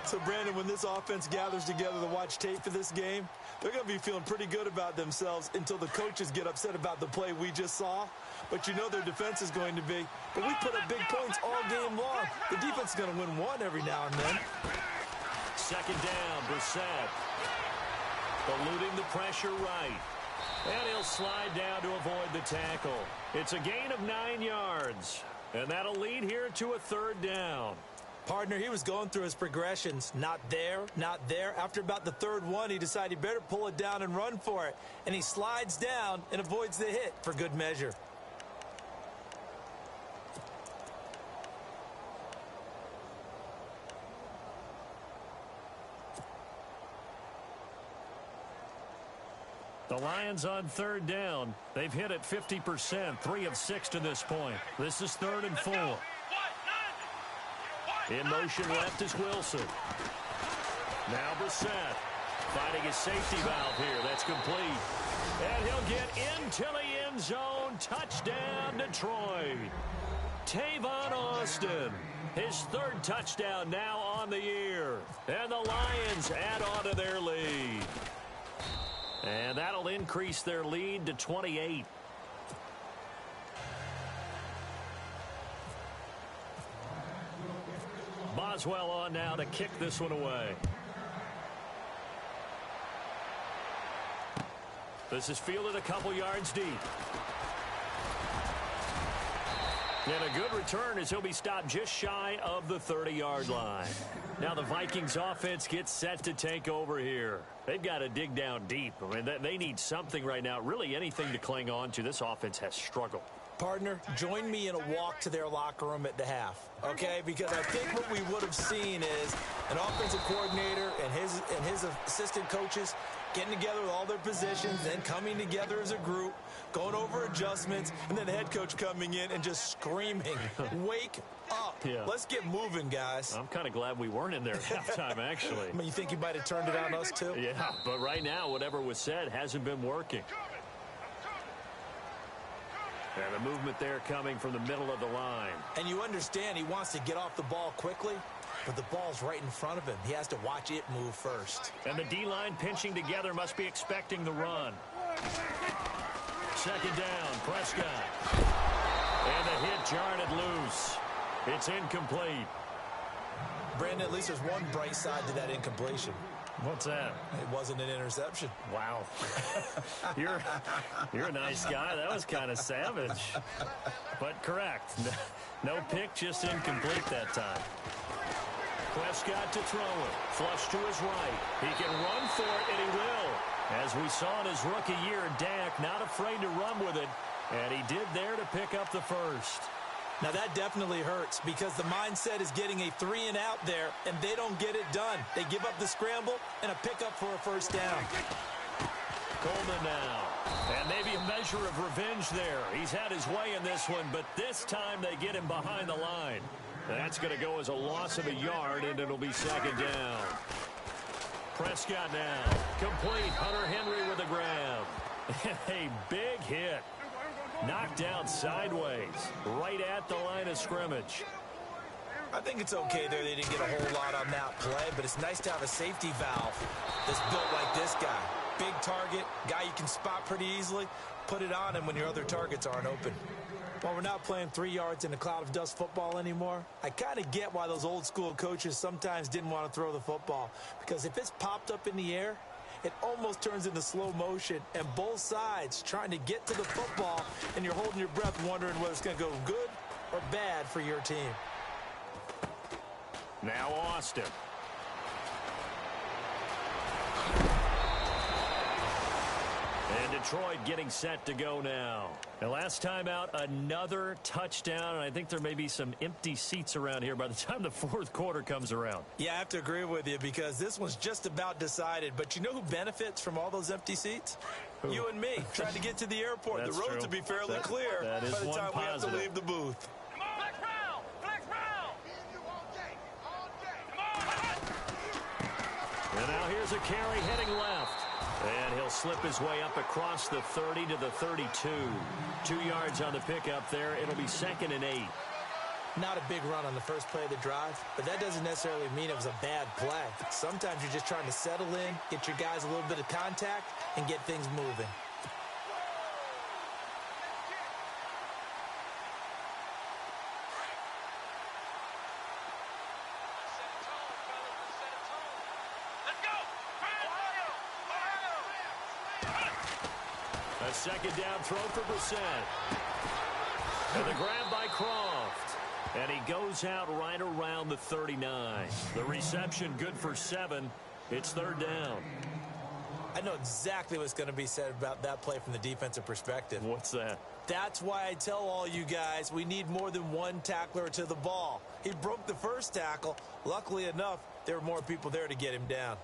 [SPEAKER 3] So, Brandon, when this offense gathers together to watch tape for this game, they're going to be feeling pretty good about themselves until the coaches get upset about the play we just saw. But you know their defense is going to be. But we put up big points all game long. The defense is going to win one every now and then.
[SPEAKER 2] Second down, Brissett. Eluding the pressure right. And he'll slide down to avoid the tackle. It's a gain of 9 yards. And that'll lead here to a third down.
[SPEAKER 3] Partner, he was going through his progressions. Not there, not there. After about the third one, he decided he better pull it down and run for it. And he slides down and avoids the hit for good measure.
[SPEAKER 2] The Lions on third down. They've hit it 50%, 3 of 6 to this point. This is 3rd and 4. In motion left is Wilson. Now Brissett finding his safety valve here. That's complete. And he'll get into the end zone. Touchdown, Detroit. Tavon Austin. His 3rd touchdown now on the year. And the Lions add on to their lead. And that'll increase their lead to 28. Boswell on now to kick this one away. This is fielded a couple yards deep. And a good return as he'll be stopped just shy of the 30-yard line. Now the Vikings offense gets set to take over here. They've got to dig down deep. I mean, they need something right now, really anything to cling on to. This offense has struggled.
[SPEAKER 3] Partner, join me in a walk to their locker room at the half, okay? Because I think what we would have seen is an offensive coordinator and his assistant coaches getting together with all their positions, then coming together as a group, going over adjustments, and then the head coach coming in and just screaming, wake up.
[SPEAKER 2] Yeah.
[SPEAKER 3] Let's get moving, guys.
[SPEAKER 2] I'm kind of glad we weren't in there at halftime, actually.
[SPEAKER 3] I mean, you think you might have turned it on us, too?
[SPEAKER 2] Yeah, but right now, whatever was said hasn't been working. And the movement there coming from the middle of the line.
[SPEAKER 3] And you understand he wants to get off the ball quickly, but the ball's right in front of him. He has to watch it move first.
[SPEAKER 2] And the D-line pinching together must be expecting the run. Second down, Prescott. And the hit jarred it loose. It's incomplete.
[SPEAKER 3] Brandon, at least there's one bright side to that incompletion.
[SPEAKER 2] What's that?
[SPEAKER 3] It wasn't an interception.
[SPEAKER 2] Wow. You're a nice guy. That was kind of savage. But correct. No pick, just incomplete that time. Prescott to throw it. Flush to his right. He can run for it, and he will. As we saw in his rookie year, Dak not afraid to run with it. And he did there to pick up the first.
[SPEAKER 3] Now, that definitely hurts because the mindset is getting a 3-and-out there, and they don't get it done. They give up the scramble and a pickup for a first down.
[SPEAKER 2] Coleman now. And maybe a measure of revenge there. He's had his way in this one, but this time they get him behind the line. That's going to go as a loss of a yard, and it'll be second down. Prescott now. Complete. Hunter Henry with a grab. And a big hit. Knocked down sideways, right at the line of scrimmage.
[SPEAKER 3] I think it's okay there. They didn't get a whole lot on that play, but it's nice to have a safety valve that's built like this guy. Big target, guy you can spot pretty easily. Put it on him when your other targets aren't open. While we're not playing 3 yards in a cloud of dust football anymore, I kind of get why those old school coaches sometimes didn't want to throw the football. Because if it's popped up in the air, it almost turns into slow motion, and both sides trying to get to the football, and you're holding your breath wondering whether it's going to go good or bad for your team.
[SPEAKER 2] Now Austin. And Detroit getting set to go now. And last time out, another touchdown. And I think there may be some empty seats around here by the time the fourth quarter comes around.
[SPEAKER 3] Yeah, I have to agree with you because this one's just about decided. But you know who benefits from all those empty seats? Who? You and me, trying to get to the airport. The roads will be fairly clear by the time we have to leave the booth.
[SPEAKER 4] Come on, Flex Brown! Flex Brown!
[SPEAKER 2] And now here's a carry heading left. And he'll slip his way up across the 30 to the 32. 2 yards on the pickup there. It'll be 2nd and 8.
[SPEAKER 3] Not a big run on the first play of the drive, but that doesn't necessarily mean it was a bad play. Sometimes you're just trying to settle in, get your guys a little bit of contact, and get things moving.
[SPEAKER 2] A second down throw for Brissett. And the grab by Croft. And he goes out right around the 39. The reception good for 7. It's 3rd down.
[SPEAKER 3] I know exactly what's going to be said about that play from the defensive perspective.
[SPEAKER 2] What's that?
[SPEAKER 3] That's why I tell all you guys we need more than one tackler to the ball. He broke the first tackle. Luckily enough, there were more people there to get him down.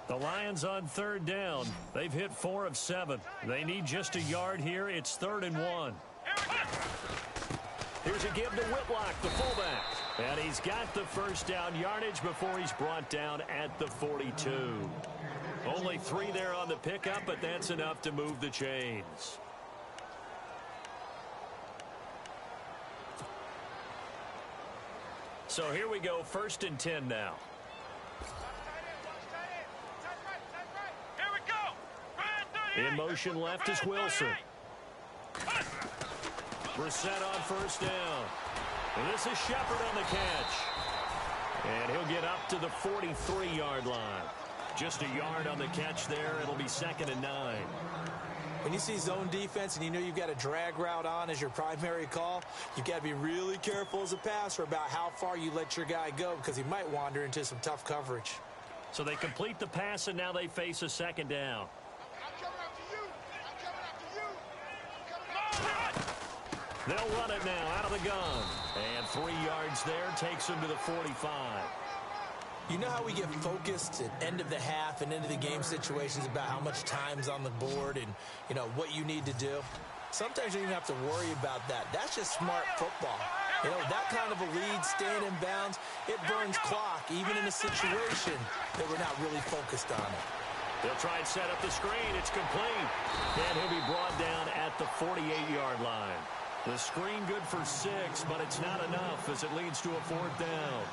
[SPEAKER 2] The Lions on 3rd down. They've hit 4 of 7. They need just a yard here. It's 3rd and 1. Here's a give to Whitlock, the fullback. And he's got the first down yardage before he's brought down at the 42. Only 3 there on the pickup, but that's enough to move the chains. So here we go, 1st and 10 now. In motion left is Wilson. Brissett on 1st down. And this is Shepard on the catch. And he'll get up to the 43-yard line. Just a yard on the catch there. It'll be 2nd and 9.
[SPEAKER 3] When you see zone defense and you know you've got a drag route on as your primary call, you've got to be really careful as a passer about how far you let your guy go because he might wander into some tough coverage.
[SPEAKER 2] So they complete the pass, and now they face a 2nd down. They'll run it now out of the gun. And 3 yards there takes them to the 45.
[SPEAKER 3] You know how we get focused at end of the half and into the game situations about how much time's on the board and, you know, what you need to do? Sometimes you don't even have to worry about that. That's just smart football. You know, that kind of a lead, staying in bounds, it burns clock, even in a situation that we're not really focused on it.
[SPEAKER 2] They'll try and set up the screen. It's complete. And he'll be brought down at the 48-yard line. The screen good for 6, but it's not enough as it leads to a 4th down.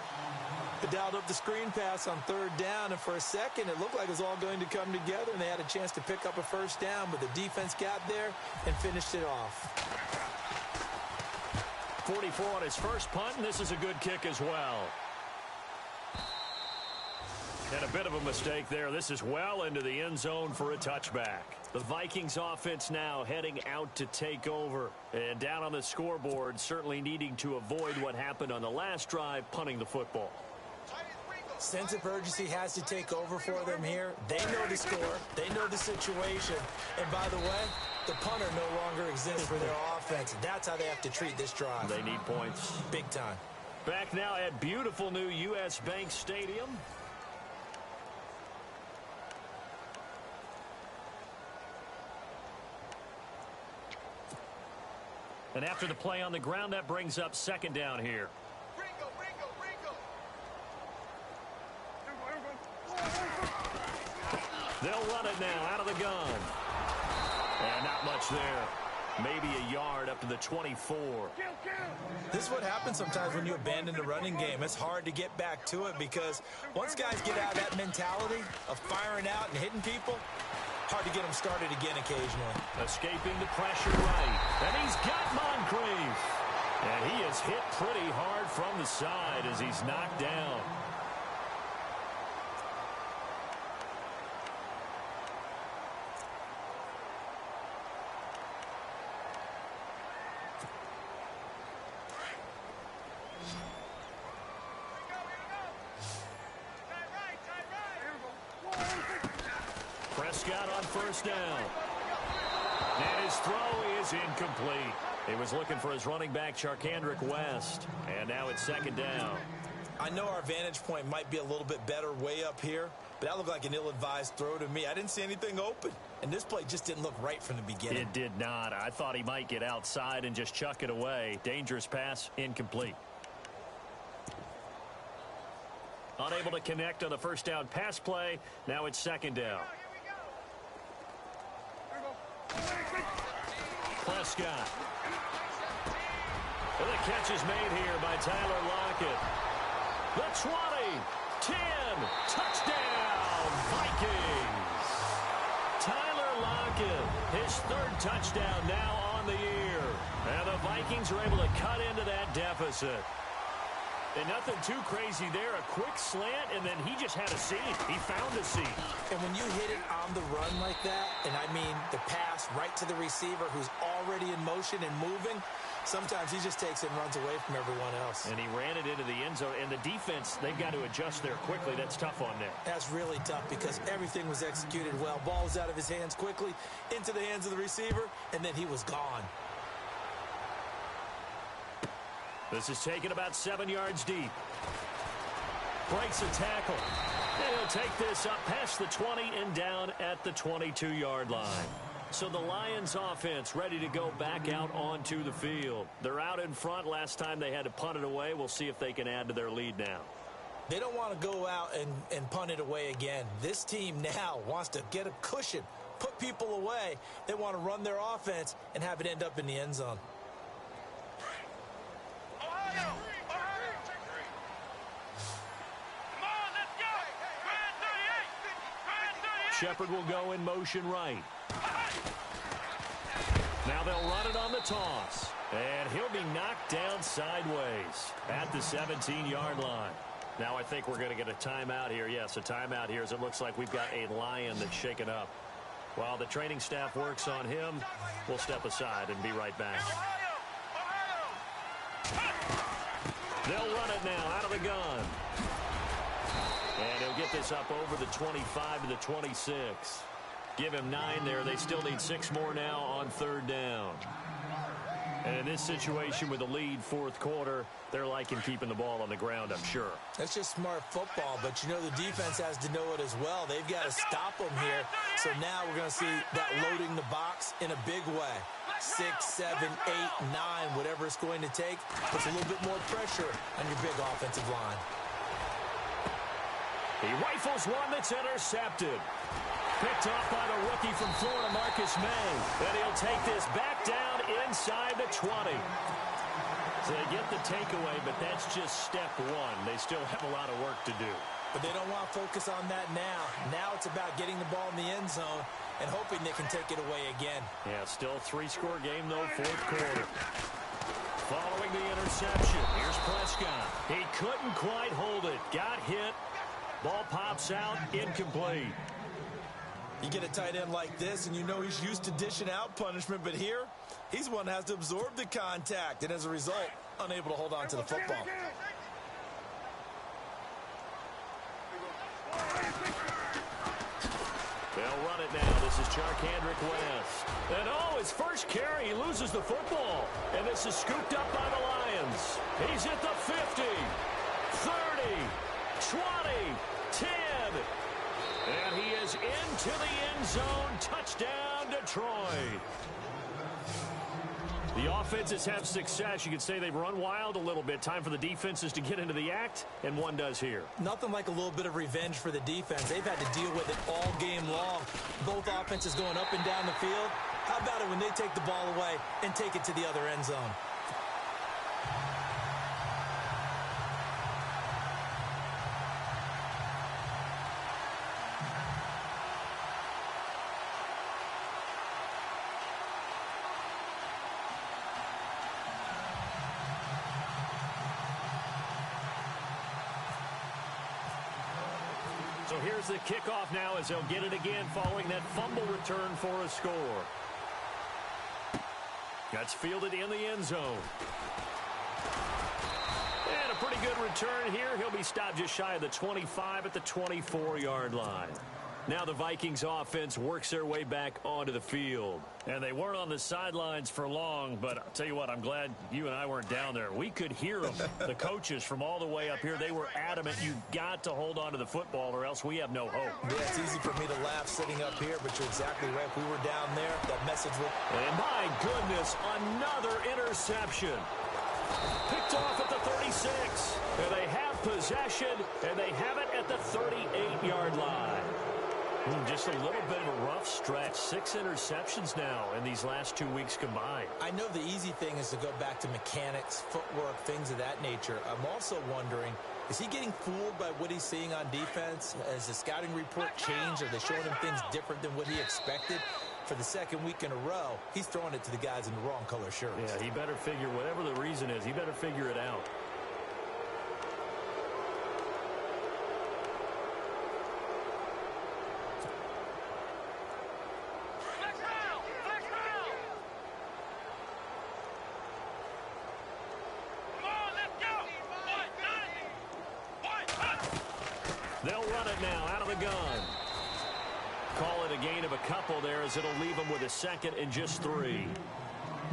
[SPEAKER 3] They dialed up the screen pass on 3rd down, and for a second it looked like it was all going to come together, and they had a chance to pick up a 1st down, but the defense got there and finished it off.
[SPEAKER 2] 44 on his first punt, and this is a good kick as well. And a bit of a mistake there. This is well into the end zone for a touchback. The Vikings offense now heading out to take over. And down on the scoreboard, certainly needing to avoid what happened on the last drive, punting the football.
[SPEAKER 3] Sense of urgency has to take over for them here. They know the score. They know the situation. And by the way, the punter no longer exists for their offense. That's how they have to treat this drive.
[SPEAKER 2] They need points.
[SPEAKER 3] Big time.
[SPEAKER 2] Back now at beautiful new U.S. Bank Stadium. And after the play on the ground, that brings up 2nd down here. They'll run it now out of the gun. And not much there. Maybe a yard up to the 24.
[SPEAKER 3] This is what happens sometimes when you abandon the running game. It's hard to get back to it because once guys get out of that mentality of firing out and hitting people, hard to get them started again occasionally.
[SPEAKER 2] Escaping the pressure right. And he's got Moncrief. And he is hit pretty hard from the side as he's knocked down. Prescott on first down. And his throw is incomplete. He was looking for his running back, Charkandrick West. And now it's second down.
[SPEAKER 3] I know our vantage point might be a little bit better way up here, but that looked like an ill-advised throw to me. I didn't see anything open, and this play just didn't look right from the beginning.
[SPEAKER 2] It did not. I thought he might get outside and just chuck it away. Dangerous pass, incomplete. Unable to connect on the first down pass play. Now it's second down. Prescott. And the catch is made here by Tyler Lockett. The 20, 10, touchdown, Vikings. Tyler Lockett, his third touchdown now on the year. And the Vikings are able to cut into that deficit. And nothing too crazy there. A quick slant, and then he just had a seam. He found a seam.
[SPEAKER 3] And when you hit it on the run like that, and I mean the pass right to the receiver who's already in motion and moving, sometimes he just takes it and runs away from everyone else.
[SPEAKER 2] And he ran it into the end zone. And the defense, they've got to adjust there quickly. That's tough on them.
[SPEAKER 3] That's really tough because everything was executed well. Ball was out of his hands quickly, into the hands of the receiver, and then he was gone.
[SPEAKER 2] This is taken about 7 yards deep. Breaks a tackle. And he'll take this up past the 20 and down at the 22-yard line. So the Lions offense ready to go back out onto the field. They're out in front. Last time they had to punt it away. We'll see if they can add to their lead now.
[SPEAKER 3] They don't want to go out and punt it away again. This team now wants to get a cushion, put people away. They want to run their offense and have it end up in the end zone.
[SPEAKER 2] Shepard will go in motion right. Now they'll run it on the toss. And he'll be knocked down sideways at the 17-yard line. Now I think we're going to get a timeout here. Yes, a timeout here as it looks like we've got a Lion that's shaken up. While the training staff works on him, we'll step aside and be right back. They'll run it now out of the gun. And he'll get this up over the 25 to the 26. Give him 9 there. They still need 6 more now on third down. And in this situation with a lead fourth quarter, they're liking keeping the ball on the ground, I'm sure.
[SPEAKER 3] That's just smart football, but you know the defense has to know it as well. They've got to stop them here. So now we're going to see that loading the box in a big way. 6, 7, 8, 9, whatever it's going to take, puts a little bit more pressure on your big offensive line.
[SPEAKER 2] He rifles one that's intercepted. Picked off by the rookie from Florida, Marcus May. And he'll take this back down inside the 20. So they get the takeaway, but that's just step one. They still have a lot of work to do.
[SPEAKER 3] But they don't want to focus on that now. Now it's about getting the ball in the end zone and hoping they can take it away again.
[SPEAKER 2] Yeah, still 3-score game, though, fourth quarter. Following the interception, here's Prescott. He couldn't quite hold it. Got hit. Ball pops out, incomplete.
[SPEAKER 3] You get a tight end like this, and you know he's used to dishing out punishment, but here, he's one that has to absorb the contact, and as a result, unable to hold on to the football.
[SPEAKER 2] They'll run it now. This is Charkandrick West. And his first carry, he loses the football. And this is scooped up by the Lions. He's at the 50, 30, 20, 10. And he is into the end zone. Touchdown, Detroit. The offenses have success. You could say they've run wild a little bit. Time for the defenses to get into the act, and one does here.
[SPEAKER 3] Nothing like a little bit of revenge for the defense. They've had to deal with it all game long. Both offenses going up and down the field. How about it when they take the ball away and take it to the other end zone?
[SPEAKER 2] So here's the kickoff now as they'll get it again following that fumble return for a score. That's fielded in the end zone. And a pretty good return here. He'll be stopped just shy of the 25 at the 24-yard line. Now the Vikings offense works their way back onto the field.
[SPEAKER 5] And they weren't on the sidelines for long, but I'll tell you what, I'm glad you and I weren't down there. We could hear them. The coaches from all the way up here, they were adamant. You've got to hold on to the football or else we have no hope.
[SPEAKER 3] Yeah, it's easy for me to laugh sitting up here, but you're exactly right. If we were down there, that message would...
[SPEAKER 2] And my goodness, another interception. Picked off at the 36. And they have possession, and they have it at the 38-yard line.
[SPEAKER 5] Just a little bit of a rough stretch. 6 interceptions now in these last 2 weeks combined.
[SPEAKER 3] I know the easy thing is to go back to mechanics, footwork, things of that nature. I'm also wondering, is he getting fooled by what he's seeing on defense? Has the scouting report changed? Are they showing him things different than what he expected? For the second week in a row, he's throwing it to the guys in the wrong color shirts.
[SPEAKER 5] Yeah, he better figure, whatever the reason is, he better figure it out.
[SPEAKER 2] They'll run it now out of the gun. Call it a gain of a couple there as it'll leave them with a second and just 3.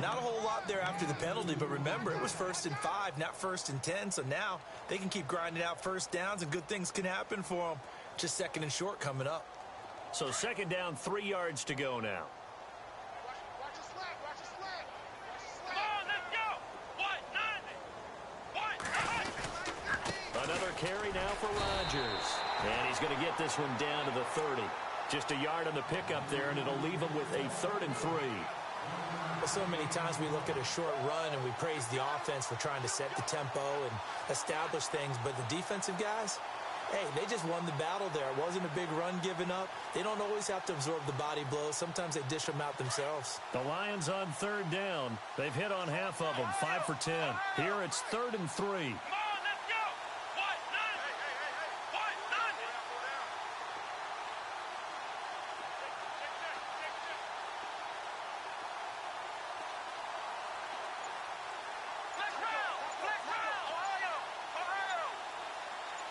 [SPEAKER 3] Not a whole lot there after the penalty, but remember, it was 1st and 5, not 1st and 10, so now they can keep grinding out first downs and good things can happen for them. Just 2nd and short coming up.
[SPEAKER 2] So 2nd down, 3 yards to go now.
[SPEAKER 4] Watch the sled. Watch the sled. Come on, let's go. 190.
[SPEAKER 2] Another carry now for Rodgers. And he's going to get this one down to the 30. Just a yard on the pickup there, and it'll leave him with a 3rd and 3.
[SPEAKER 3] Well, so many times we look at a short run and we praise the offense for trying to set the tempo and establish things, but the defensive guys, hey, they just won the battle there. It wasn't a big run given up. They don't always have to absorb the body blows. Sometimes they dish them out themselves.
[SPEAKER 5] The Lions on 3rd down. They've hit on half of them, 5 for 10. Here it's 3rd and 3.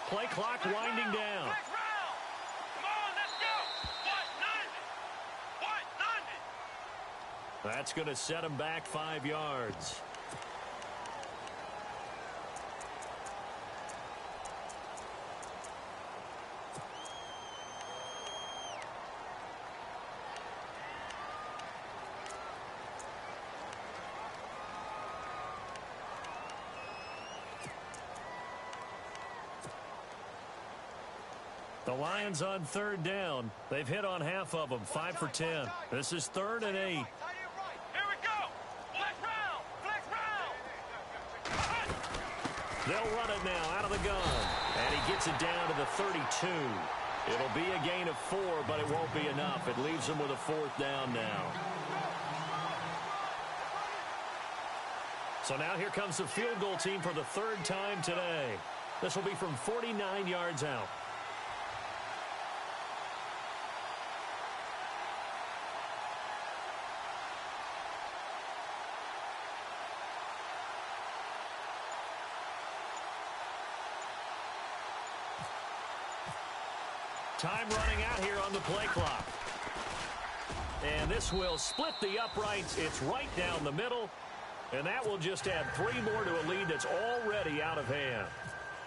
[SPEAKER 2] Play clock winding down.
[SPEAKER 4] Come on, let's go. 190.
[SPEAKER 2] That's going to set him back 5 yards.
[SPEAKER 5] The Lions on 3rd down. They've hit on half of them, 5 for 10. This is 3rd and 8.
[SPEAKER 4] Here we go. Flex round. Flex round.
[SPEAKER 2] They'll run it now out of the gun. And he gets it down to the 32. It'll be a gain of 4, but it won't be enough. It leaves them with a 4th down now. So now here comes the field goal team for the 3rd time today. This will be from 49 yards out. Time running out here on the play clock. And this will split the uprights. It's right down the middle. And that will just add 3 more to a lead that's already out of hand.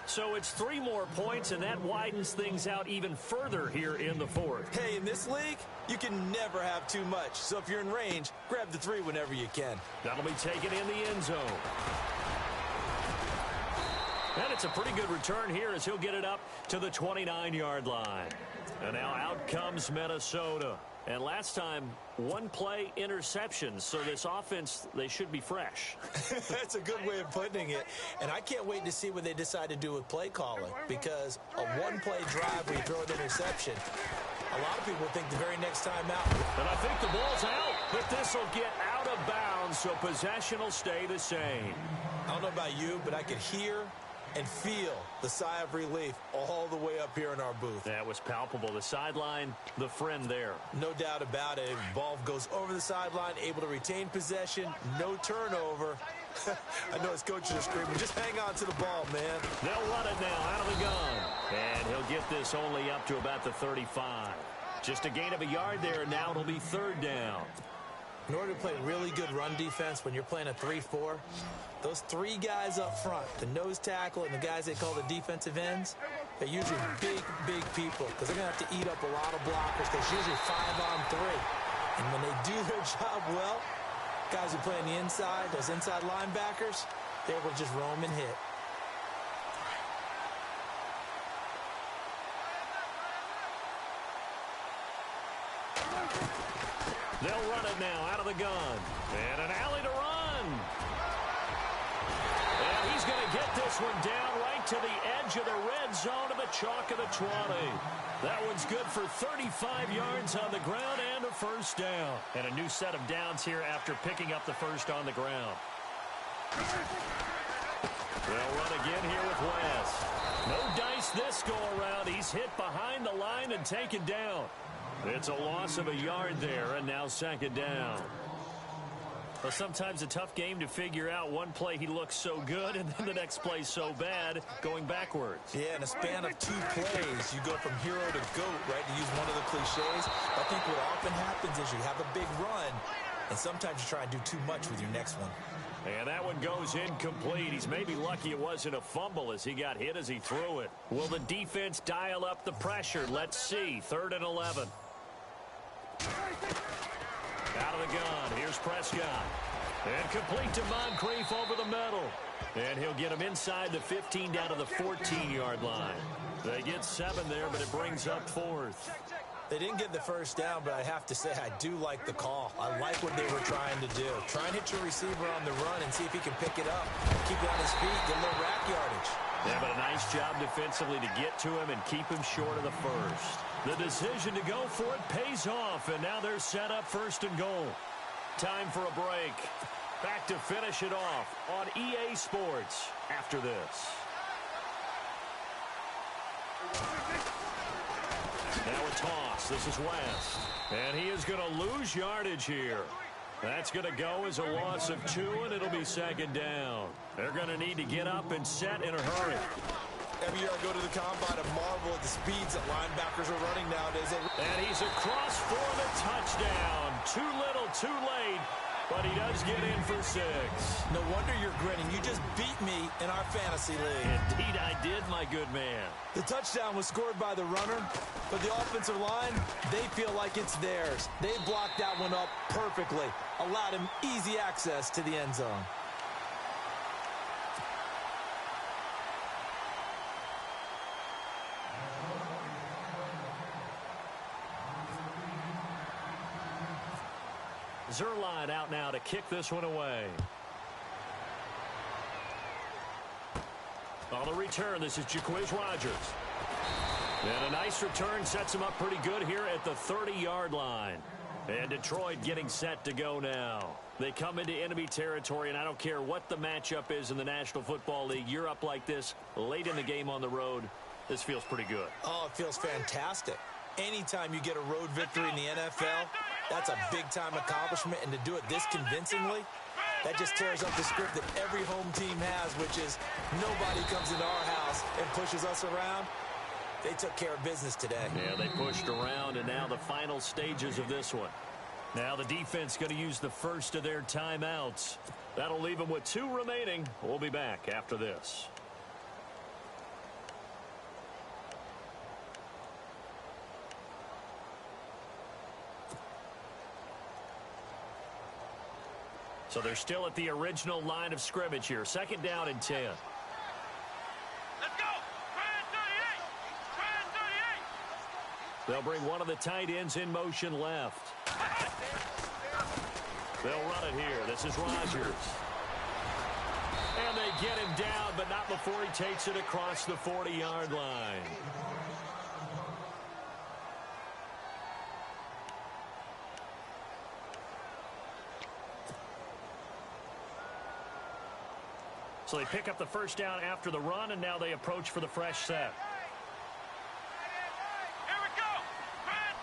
[SPEAKER 2] So it's 3 more points, and that widens things out even further here in the 4th.
[SPEAKER 3] Hey, in this league, you can never have too much. So if you're in range, grab the 3 whenever you can.
[SPEAKER 2] That'll be taken in the end zone. And it's a pretty good return here as he'll get it up to the 29-yard line. And now out comes Minnesota. And last time, 1-play interceptions. So this offense, they should be fresh.
[SPEAKER 3] That's a good way of putting it. And I can't wait to see what they decide to do with play calling. Because a 1-play drive where you throw an interception, a lot of people think the very next time out.
[SPEAKER 2] And I think the ball's out. But this will get out of bounds, so possession will stay the same.
[SPEAKER 3] I don't know about you, but I could hear and feel the sigh of relief all the way up here in our booth.
[SPEAKER 2] That was palpable. The sideline, the friend there.
[SPEAKER 3] No doubt about it. Ball goes over the sideline, able to retain possession, no turnover. I know his coaches are screaming, just hang on to the ball, man.
[SPEAKER 2] They'll run it now out of the gun. And he'll get this only up to about the 35.
[SPEAKER 5] Just a gain of a yard there, and now it'll be 3rd down.
[SPEAKER 3] In order to play really good run defense when you're playing a 3-4, those 3 guys up front, the nose tackle and the guys they call the defensive ends, they're usually big, big people because they're going to have to eat up a lot of blockers because it's usually 5-on-3. And when they do their job well, guys who play on the inside, those inside linebackers, they're able to just roam and hit.
[SPEAKER 5] They'll run it now out of the gun. And an alley to run. And he's going to get this one down right to the edge of the red zone of the chalk of the 20. That one's good for 35 yards on the ground and a 1st down. And a new set of downs here after picking up the 1st on the ground. They'll run again here with West. No dice this go around. He's hit behind the line and taken down. It's a loss of a yard there, and now 2nd down. Well, sometimes a tough game to figure out. One play he looks so good, and then the next play so bad, going backwards.
[SPEAKER 3] Yeah, in a span of 2 plays, you go from hero to GOAT, right, to use one of the cliches. I think what often happens is you have a big run, and sometimes you try and do too much with your next one.
[SPEAKER 5] And that one goes incomplete. He's maybe lucky it wasn't a fumble as he got hit as he threw it. Will the defense dial up the pressure? Let's see. 3rd and 11. Out of the gun. Here's Prescott. And complete to Moncrief over the middle. And he'll get him inside the 15 down to the 14-yard line. They get 7 there, but it brings up 4th.
[SPEAKER 3] They didn't get the 1st down, but I have to say I do like the call. I like what they were trying to do. Try and hit your receiver on the run and see if he can pick it up. Keep it on his feet, get a little rack yardage.
[SPEAKER 5] Yeah, but a nice job defensively to get to him and keep him short of the 1st. The decision to go for it pays off, and now they're set up 1st and goal. Time for a break. Back to finish it off on EA Sports after this. Now a toss. This is West. And he is going to lose yardage here. That's going to go as a loss of 2, and it'll be 2nd down. They're going to need to get up and set in a hurry.
[SPEAKER 3] Every year I go to the combine and marvel at the speeds that linebackers are running nowadays.
[SPEAKER 5] And he's across for the touchdown. Too little, too late, but he does get in for 6.
[SPEAKER 3] No wonder you're grinning. You just beat me in our fantasy league.
[SPEAKER 5] Indeed I did, my good man.
[SPEAKER 3] The touchdown was scored by the runner, but the offensive line, they feel like it's theirs. They blocked that one up perfectly, allowed him easy access to the end zone.
[SPEAKER 5] Zerline out now to kick this one away. On the return, this is Jaquiz Rogers. And a nice return sets him up pretty good here at the 30-yard line. And Detroit getting set to go now. They come into enemy territory, and I don't care what the matchup is in the National Football League. You're up like this late in the game on the road. This feels pretty good.
[SPEAKER 3] Oh, it feels fantastic. Anytime you get a road victory in the NFL, that's a big-time accomplishment, and to do it this convincingly, that just tears up the script that every home team has, which is nobody comes into our house and pushes us around. They took care of business today.
[SPEAKER 5] Yeah, they pushed around, and now the final stages of this one. Now the defense going to use the first of their timeouts. That'll leave them with 2 remaining. We'll be back after this. So they're still at the original line of scrimmage here. 2nd down and 10.
[SPEAKER 4] Let's go! Try 38!
[SPEAKER 5] They'll bring one of the tight ends in motion left. They'll run it here. This is Rogers. And they get him down, but not before he takes it across the 40-yard line. So they pick up the 1st down after the run, and now they approach for the fresh set.
[SPEAKER 4] Here we go! Try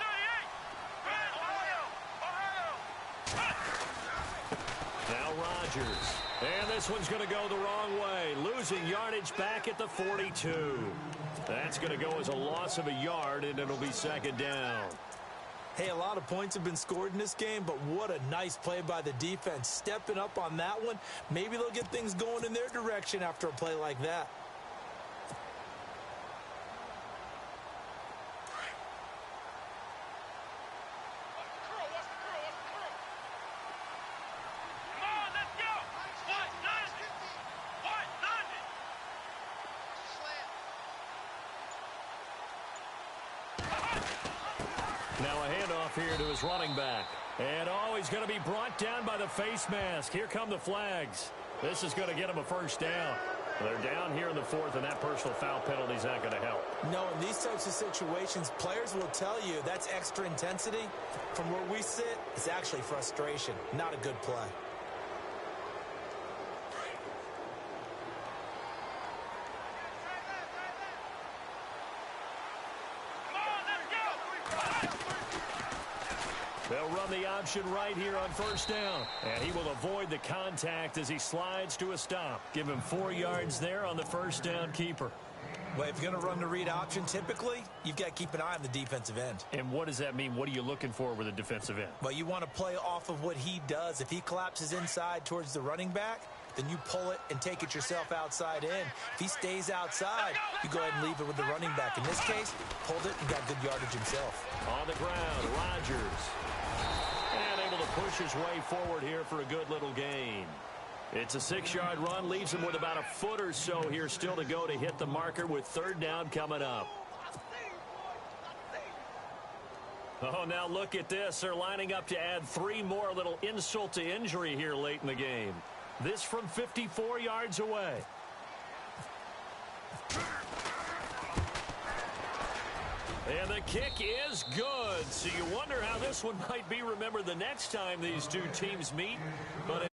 [SPEAKER 4] 38!
[SPEAKER 5] Now Rogers. And this one's going to go the wrong way. Losing yardage back at the 42. That's going to go as a loss of a yard, and it'll be 2nd down.
[SPEAKER 3] Hey, a lot of points have been scored in this game, but what a nice play by the defense. Stepping up on that one, maybe they'll get things going in their direction after a play like that.
[SPEAKER 5] Now a handoff here to his running back. And he's going to be brought down by the face mask. Here come the flags. This is going to get him a first down. They're down here in the fourth, and that personal foul penalty is not going to help.
[SPEAKER 3] No, in these types of situations, players will tell you that's extra intensity. From where we sit, it's actually frustration, not a good play.
[SPEAKER 5] They'll run the option right here on first down. And he will avoid the contact as he slides to a stop. Give him 4 yards there on the first down keeper.
[SPEAKER 3] Well, if you're going to run the read option, typically, you've got to keep an eye on the defensive end.
[SPEAKER 5] And what does that mean? What are you looking for with a defensive end?
[SPEAKER 3] Well, you want to play off of what he does. If he collapses inside towards the running back, then you pull it and take it yourself outside in. If he stays outside, you go ahead and leave it with the running back. In this case, pulled it and got good yardage himself.
[SPEAKER 5] On the ground, Rodgers. And able to push his way forward here for a good little gain. It's a 6-yard run, leaves him with about a foot or so here still to go to hit the marker with third down coming up. Oh, now look at this. They're lining up to add 3 more, little insult to injury here late in the game. This from 54 yards away. And the kick is good. So you wonder how this one might be remembered the next time these two teams meet. But